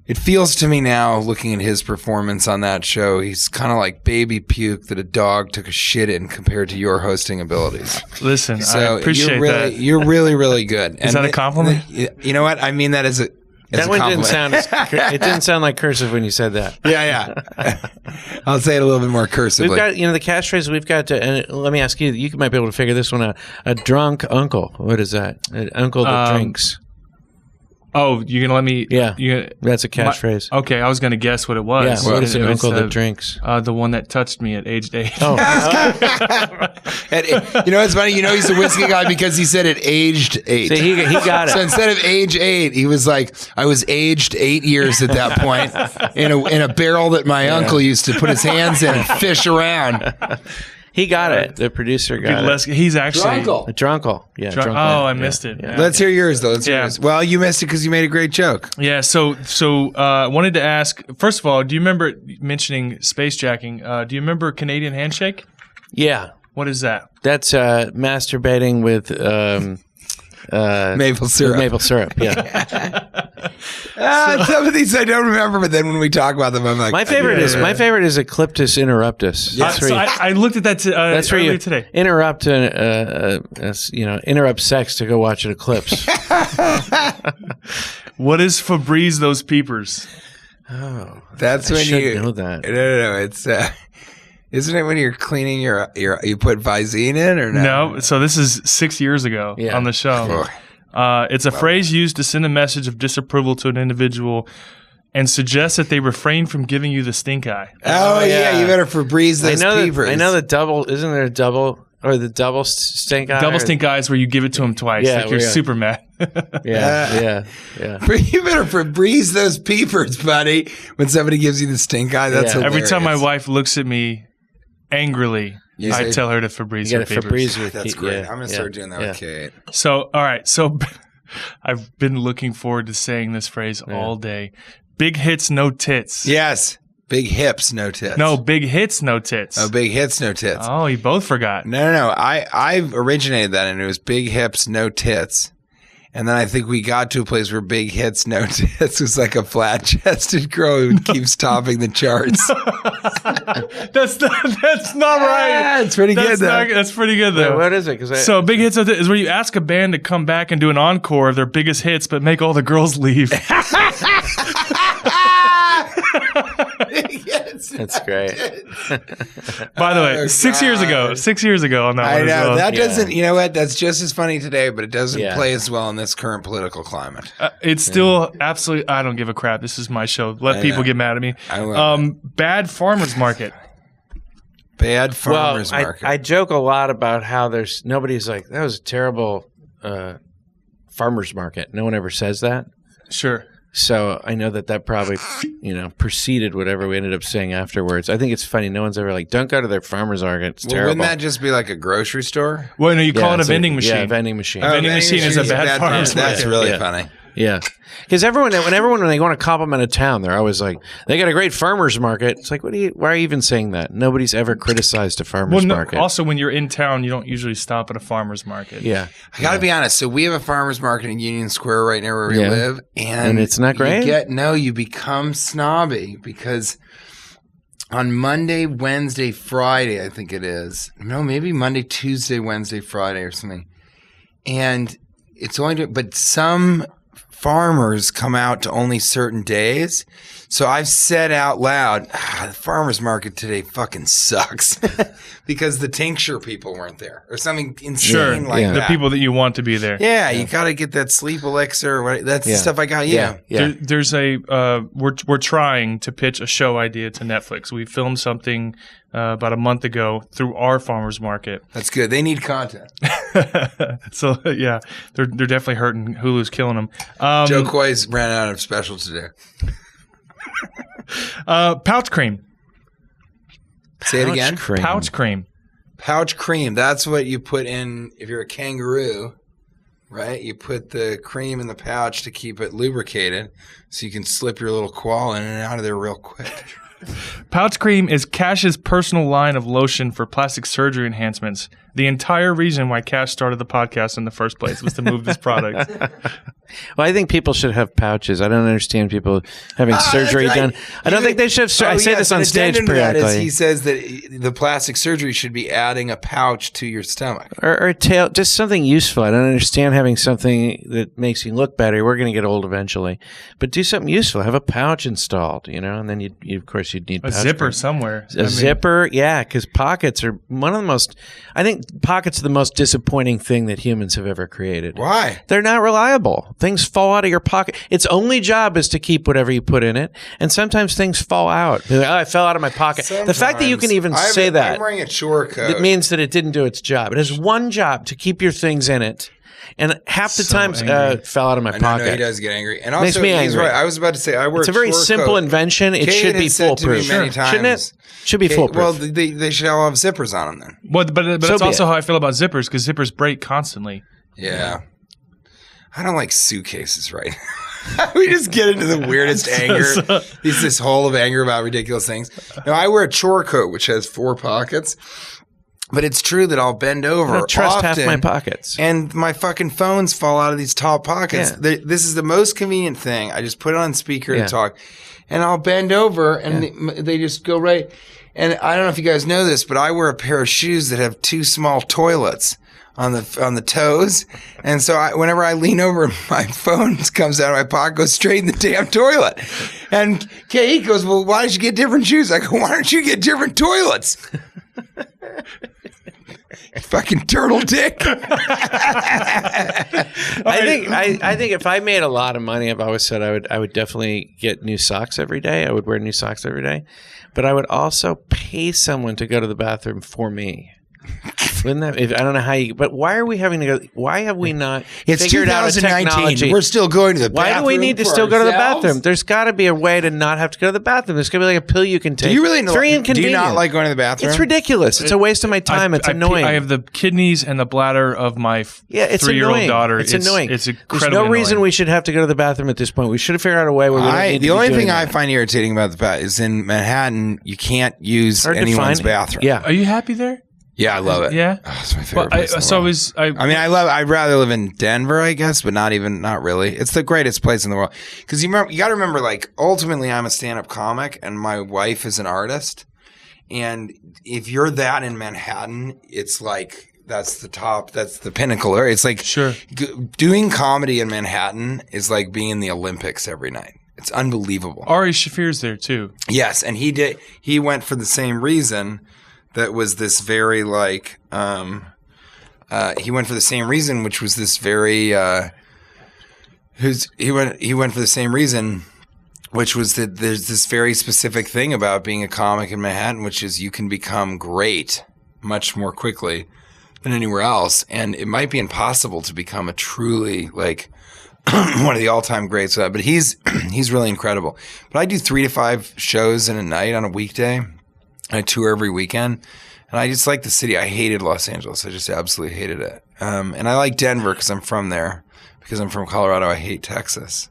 It feels to me now, looking at his performance on that show, he's kind of like baby puke that a dog took a shit in compared to your hosting abilities. Listen, I appreciate that. You're really, really really good. Is that a compliment? You know what? I mean that as a compliment. It didn't sound like cursive when you said that. Yeah. I'll say it a little bit more cursively. We've got, the catchphrase we've got to, and let me ask you, you might be able to figure this one out. A drunk uncle. What is that? An uncle that drinks. Oh, you're going to let me... Yeah, that's a catchphrase. Okay, I was going to guess what it was. Yeah, what is an uncle that drinks? The one that touched me at age 8. Oh. It's funny? He's a whiskey guy because he said it aged 8. See, he got it. So instead of age 8, he was like, I was aged 8 years at that point in a barrel that my uncle used to put his hands in and fish around. He got it. The producer got it. He's actually... A drunkle. Yeah, drunkle. Oh, I missed it. Yeah. Let's hear yours, though. Well, you missed it because you made a great joke. Yeah, so I wanted to ask, first of all, do you remember mentioning space jacking? Do you remember Canadian Handshake? Yeah. What is that? That's masturbating with... maple syrup. Maple syrup, yeah. Some of these I don't remember, but then when we talk about them, I'm like, my favorite is Ecliptus Interruptus. I looked at that that's where you today. Interrupt interrupt sex to go watch an eclipse. What is Febreze those peepers? Oh, that's when you know that. No. It's isn't it when you're cleaning your you put Visine in or no? No. So this is 6 years ago on the show. It's a phrase used to send a message of disapproval to an individual and suggest that they refrain from giving you the stink eye. Oh yeah, you better Febreze those peepers. I know the double. Isn't there a double or the double stink eye? Double stink eye is where you give it to them twice. Yeah, like you're super mad. Yeah. You better Febreze those peepers, buddy. When somebody gives you the stink eye, that's hilarious. Every time my wife looks at me angrily, I tell her to Febreze her peepers. That's great. I'm going to start doing that with Kate. So, all right. So, I've been looking forward to saying this phrase all day. Big hits, no tits. Yes. Big hips, no tits. No, big hits, no tits. Oh, big hits, no tits. Oh, you both forgot. No. I originated that, and it was big hips, no tits. And then I think we got to a place where big hits, no tits was like a flat-chested girl who keeps topping the charts. That's not right. Yeah, it's pretty good, though. That's pretty good, though. Wait, what is it? So big hits is where you ask a band to come back and do an encore of their biggest hits, but make all the girls leave. That's great. By the way, 6 years ago on that I one know. as well. That doesn't, you know what? That's just as funny today, but it doesn't play as well in this current political climate. It's still absolutely, I don't give a crap. This is my show. Let people get mad at me. Bad farmer's market. Bad farmer's market. I joke a lot about how nobody's like, that was a terrible farmer's market. No one ever says that. Sure. So I know that probably, preceded whatever we ended up saying afterwards. I think it's funny. No one's ever like, don't go to their farmer's market. It's terrible. Wouldn't that just be like a grocery store? Well, no, you call it a vending machine. Yeah, a vending machine. A vending machine is a bad farmer's market. That's really funny. Yeah. Because when they want to compliment a town, they're always like, they got a great farmer's market. It's like, why are you even saying that? Nobody's ever criticized a farmer's market. Also, when you're in town, you don't usually stop at a farmer's market. Yeah. I got to be honest. So we have a farmer's market in Union Square right near where we live. And it's not great? You become snobby because on Monday, Wednesday, Friday, I think it is. No, maybe Monday, Tuesday, Wednesday, Friday or something. And it's only, but some farmers come out to only certain days. So I've said out loud, the farmer's market today fucking sucks because the tincture people weren't there or something insane like that. The people that you want to be there. Yeah, you got to get that sleep elixir. Right? That's the stuff I got. Yeah. There's a we're trying to pitch a show idea to Netflix. We filmed something about a month ago through our farmers market. That's good. They need content. So yeah, they're definitely hurting. Hulu's killing them. Joe Coy's ran out of specials today. Pouch cream. Say it again. Pouch cream. Pouch cream. That's what you put in if you're a kangaroo, right? You put the cream in the pouch to keep it lubricated so you can slip your little quail in and out of there real quick. Pouch cream is Cash's personal line of lotion for plastic surgery enhancements. The entire reason why Cash started the podcast in the first place was to move this product. Well, I think people should have pouches. I don't understand people having surgery done. I don't think they should have. I say this on stage periodically. He says that the plastic surgery should be adding a pouch to your stomach. Or a tail, just something useful. I don't understand having something that makes you look better. We're going to get old eventually. But do something useful. Have a pouch installed, and then you of course, you'd need a zipper somewhere. Zipper, yeah, because pockets are one of the most, I think pockets are the most disappointing thing that humans have ever created. Why? They're not reliable. Things fall out of your pocket. Its only job is to keep whatever you put in it, and sometimes things fall out. Like, I fell out of my pocket. The fact that you can even say that, I'm wearing a chore coat. It means that it didn't do its job. It has one job, to keep your things in it. And half the times, fell out of my pocket. No, he does get angry. And also, makes me angry. He's right. I was about to say, I wear it's a very simple invention. It should be foolproof. Shouldn't it? Should be foolproof. Well, they should all have zippers on them then. Well, but that's also how I feel about zippers, because zippers break constantly. Yeah. I don't like suitcases, right? We just get into the weirdest anger. This hole of anger about ridiculous things. No, I wear a chore coat, which has 4 pockets. But it's true that I'll bend over. I trust half my pockets. And my fucking phones fall out of these top pockets. Yeah. This is the most convenient thing. I just put it on speaker to talk. And I'll bend over and they just go right. And I don't know if you guys know this, but I wear a pair of shoes that have 2 small toilets on the toes. And so whenever I lean over, my phone comes out of my pocket, goes straight in the damn toilet. And Kate goes, well, why don't you get different shoes? I go, why don't you get different toilets? Fucking turtle dick. I think if I made a lot of money, I've always said I would definitely get new socks every day. I would wear new socks every day, but I would also pay someone to go to the bathroom for me. Wouldn't that? I don't know how you. But why are we having to go? Why have we not figured out a technology? We're still going to the bathroom. Why do we need to still go to the bathroom? There's got to be a way to not have to go to the bathroom. There's got to be like a pill you can take. Do you really know? Very inconvenient. Do you not like going to the bathroom? It's ridiculous. It's a waste of my time. It's annoying. I have the kidneys and the bladder of my 3-year-old daughter. It's annoying. It's incredibly There's no reason we should have to go to the bathroom at this point. We should have figured out a way where we don't need to the only thing that. I find irritating about the bathroom is in Manhattan, you can't use anyone's bathroom. Yeah. Are you happy there? Yeah, I love it. Yeah, it's my favorite place in the world. I'd rather live in Denver, I guess, but not really. It's the greatest place in the world because you got to remember, like, ultimately, I'm a stand-up comic and my wife is an artist, and if you're that in Manhattan, it's like that's the top, that's the pinnacle. It's like doing comedy in Manhattan is like being in the Olympics every night. It's unbelievable. Ari Shaffir's there too. Yes, and he went for the same reason. That was this very like he went for the same reason, which was this very he went for the same reason, which was that there's this very specific thing about being a comic in Manhattan, which is you can become great much more quickly than anywhere else, and it might be impossible to become a truly like one of the all-time greats. But he's really incredible. But I do 3 to 5 shows in a night on a weekday. I tour every weekend, and I just like the city. I hated Los Angeles. I just absolutely hated it. And I like Denver because I'm from there. Because I'm from Colorado, I hate Texas.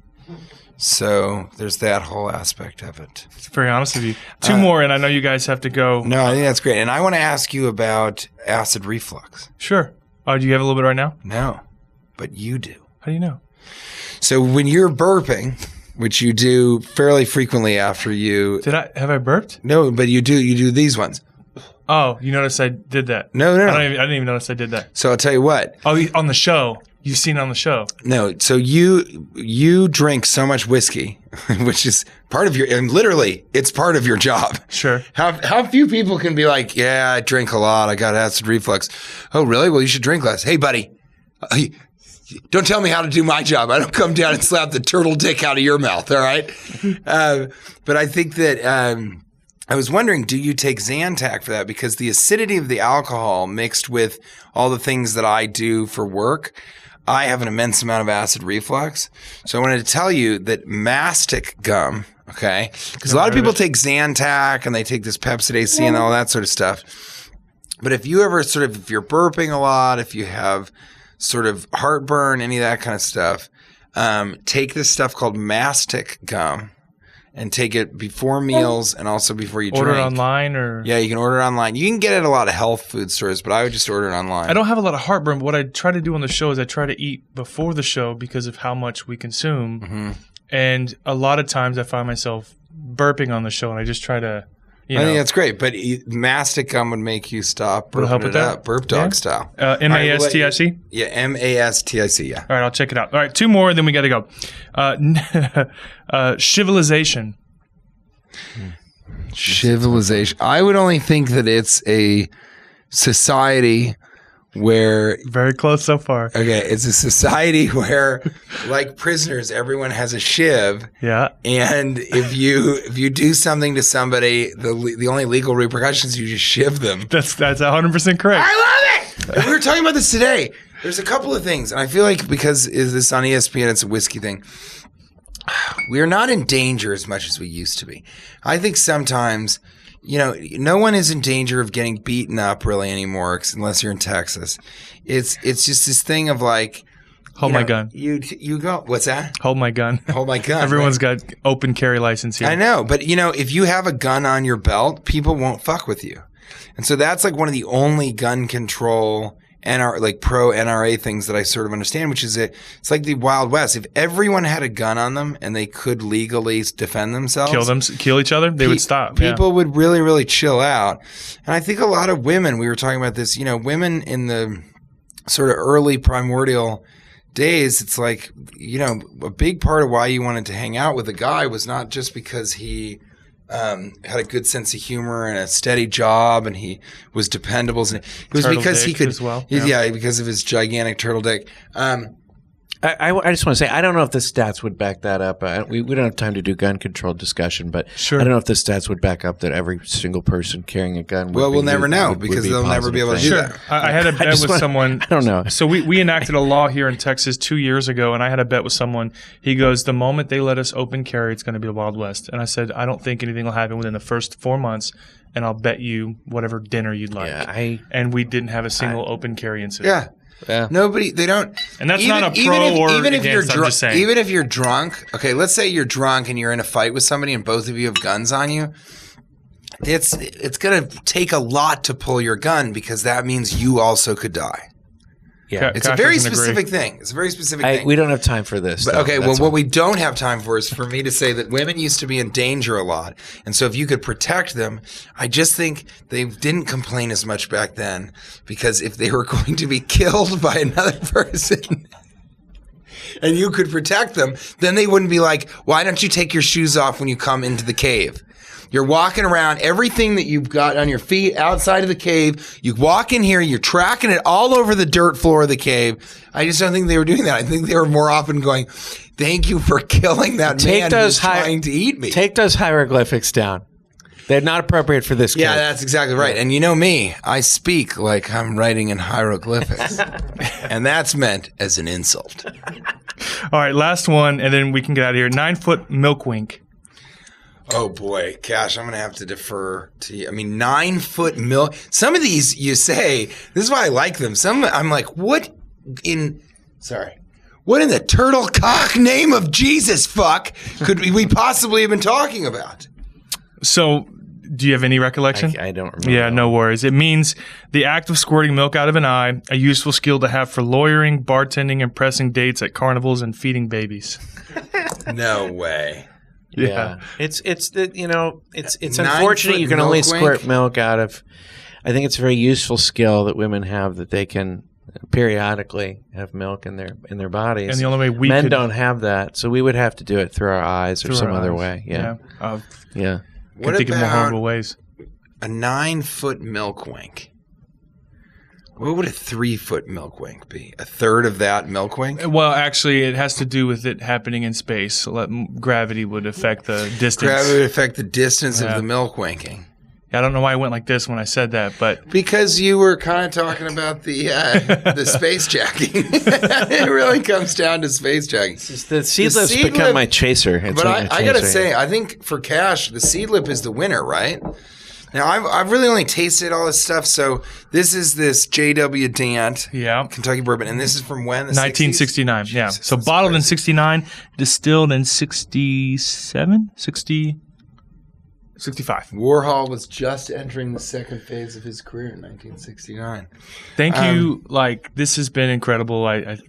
So there's that whole aspect of it. It's very honest of you. 2 more, and I know you guys have to go. No, I think that's great. And I want to ask you about acid reflux. Sure. Oh, do you have a little bit right now? No, but you do. How do you know? So when you're burping, which you do fairly frequently after you... Have I burped? No, but you do these ones. Oh, you noticed I did that. No. I didn't even notice I did that. So I'll tell you what. Oh, on the show. you've seen on the show. No, so you drink so much whiskey, which is part of your, and literally, it's part of your job. Sure. How few people can be like, yeah, I drink a lot. I got acid reflux. Oh, really? Well, you should drink less. Hey, buddy, don't tell me how to do my job. I don't come down and slap the turtle dick out of your mouth. All right. But I think that I was wondering, do you take Zantac for that? Because the acidity of the alcohol mixed with all the things that I do for work, I have an immense amount of acid reflux. So I wanted to tell you that mastic gum, okay? Because a lot of people take Zantac and they take this Pepsid-AC and all that sort of stuff. But if you ever if you're burping a lot, if you have sort of heartburn, any of that kind of stuff, take this stuff called mastic gum. And take it before meals and also before you Order drink. it online or? Yeah, you can order it online. You can get it at a lot of health food stores, but I would just order it online. I don't have a lot of heartburn, but what I try to do on the show is I try to eat before the show because of how much we consume. Mm-hmm. And a lot of times I find myself burping on the show, and I just try to, I think that's great, but mastic gum would make you stop Will it help burping with it that? up, burp dog style. MASTIC? Yeah, MASTIC, yeah. All right, I'll check it out. All right, 2 more, then we got to go. Civilization. Civilization. I would only think that it's a society where Very close so far. it's a society where, like prisoners, everyone has a shiv. Yeah. And if you do something to somebody, the only legal repercussions, you just shiv them. That's 100% correct. I love it. We were talking about this today. There's a couple of things, and I feel like because is this on ESPN, it's a whiskey thing. We are not in danger as much as we used to be. I think sometimes, no one is in danger of getting beaten up really anymore, unless you're in Texas. It's just this thing of like, Hold my gun. You go. What's that? Hold my gun. Hold my gun. Everyone's got open carry license here. I know, but if you have a gun on your belt, people won't fuck with you, and so that's like one of the only gun control pro NRA things that I sort of understand, which is it's like the Wild West. If everyone had a gun on them and they could legally defend themselves, kill each other, they would stop. People would really, really chill out. And I think a lot of women, we were talking about this, women in the sort of early primordial days, it's like, a big part of why you wanted to hang out with a guy was not just because he had a good sense of humor and a steady job, and he was dependable. It was because he could, as well. Because of his gigantic turtle dick. I just want to say, I don't know if the stats would back that up. We don't have time to do gun control discussion, but sure. I don't know if the stats would back up that every single person carrying a gun would we'll never know because they'll never be able to do that. I had a bet with someone. I don't know. So we enacted a law here in Texas 2 years ago, and I had a bet with someone. He goes, the moment they let us open carry, it's going to be the Wild West. And I said, I don't think anything will happen within the first 4 months, and I'll bet you whatever dinner you'd like. Yeah, and we didn't have a single open carry incident. Yeah. Yeah. Nobody, they don't. And that's not a pro or against, I'm just saying. Even if you're drunk, okay, let's say you're drunk and you're in a fight with somebody and both of you have guns on you. It's going to take a lot to pull your gun because that means you also could die. Yeah. It's a very specific thing. It's a very specific thing. We don't have time for this. But, okay, well, what we don't have time for is for me to say that women used to be in danger a lot. And so if you could protect them, I just think they didn't complain as much back then because if they were going to be killed by another person and you could protect them, then they wouldn't be like, why don't you take your shoes off when you come into the cave? You're walking around, everything that you've got on your feet outside of the cave, you walk in here, you're tracking it all over the dirt floor of the cave. I just don't think they were doing that. I think they were more often going, thank you for killing that man who's trying to eat me. Take those hieroglyphics down. They're not appropriate for this case. Yeah, that's exactly right. And you know me, I speak like I'm writing in hieroglyphics. And that's meant as an insult. All right, last one, and then we can get out of here. 9-foot milk wink. Oh boy, gosh, I'm going to have to defer to you. I mean, 9-foot milk. Some of these you say, this is why I like them. Some I'm like, what in the turtle cock name of Jesus fuck could we possibly have been talking about? So, do you have any recollection? I don't remember. Yeah, no worries. It means the act of squirting milk out of an eye, a useful skill to have for lawyering, bartending, and pressing dates at carnivals and feeding babies. No way. Yeah. It's unfortunate you can only squirt milk out of. I think it's a very useful skill that women have that they can periodically have milk in their bodies. And the only way we men could don't have that, so we would have to do it through our eyes or through some our other eyes. way. Yeah. Yeah. What Can think of more about horrible ways. a 9-foot milk wink? What would a 3-foot milk wink be? A third of that milk wink? Well, actually, it has to do with it happening in space. Gravity would affect the distance. Gravity would affect the distance of Yeah. the milk winking. I don't know why I went like this when I said that, but Because you were kind of talking about the space jacking. It really comes down to space jacking. The Seedlip's Seedlip- become my chaser. It's But like I a got to chaser. say, I think for cash, the Seedlip is the winner, right? Now, I've really only tasted all this stuff. So this is this J.W. Dant yeah. Kentucky bourbon. And this is from when? The 1969. 60s? Yeah. Jesus, So that's bottled in crazy. 69, distilled in 67, 60, 65. Warhol was just entering the second phase of his career in 1969. Thank you. This has been incredible.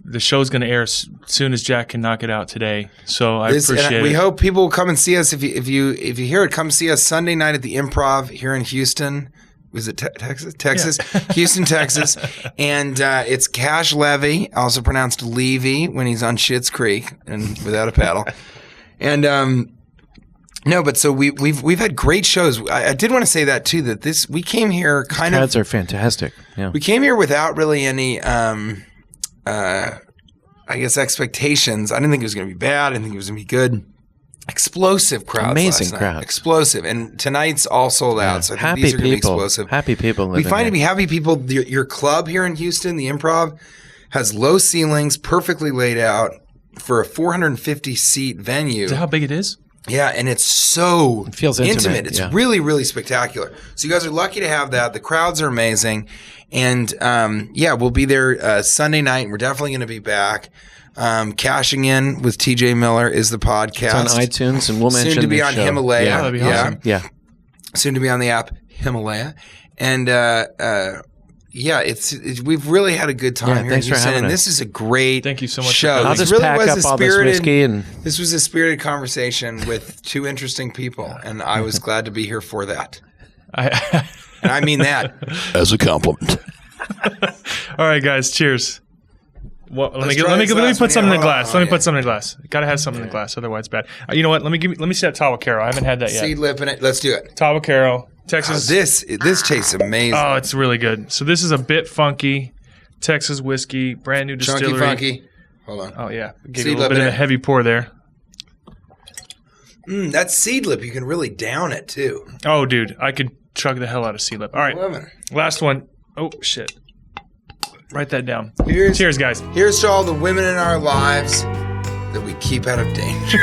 The show's going to air as soon as Jack can knock it out today. So I appreciate We it. hope people will come and see us. If you hear it, come see us Sunday night at the Improv here in Houston. Was it Texas? Texas, Houston, Texas, and it's Cash Levy, also pronounced Levy when he's on Schitt's Creek and without a paddle. And no, but so we've had great shows. I did want to say that too. That we came here kind of. Crowds are fantastic. Yeah. We came here without really any, I guess, expectations. I didn't think it was going to be bad. I didn't think it was going to be good. Explosive crowds. Amazing last night. crowds. Explosive. And tonight's all sold out. So I think Happy these are going to be people. explosive. Happy people. We living find to here. be happy people. Your club here in Houston, the Improv, has low ceilings, perfectly laid out for a 450-seat venue. Is that how big it is? Yeah, and it's so It feels intimate, It's yeah. really, really spectacular. So you guys are lucky to have that. The crowds are amazing. And we'll be there Sunday night. And we're definitely going to be back. Cashing In with TJ Miller is the podcast. It's on iTunes, and we'll mention Soon to be the on show. Himalaya. Yeah, that'd be awesome. yeah. Soon to be on the app Himalaya. And we've really had a good time Yeah, here thanks in for Houston. having And us. this is a great Thank you so much for show. coming. I'll This just really pack was up a all this spirited- whiskey and This was a spirited conversation with two interesting people, and I was glad to be here for that. And I mean that as a compliment. All right, guys. Cheers. Well, let me try this last put one. something in Yeah, the glass. hold Let on. me put something in the glass. Got to have something in the glass, otherwise it's bad. You know what? Let me see that Tawakero. I haven't had that yet. Seedlip in it. Let's do it. Tawakero, Texas. This tastes amazing. Oh, it's really good. So this is a bit funky Texas whiskey, brand new Chunky distillery. funky. Hold on. Oh yeah, give Seedlip you a little bit in of a it. heavy pour there. That's Seedlip. You can really down it too. Oh, dude, I could chug the hell out of Seedlip. All right, Loving last one. Oh shit. Write that down. it. Cheers, guys. Here's to all the women in our lives that we keep out of danger.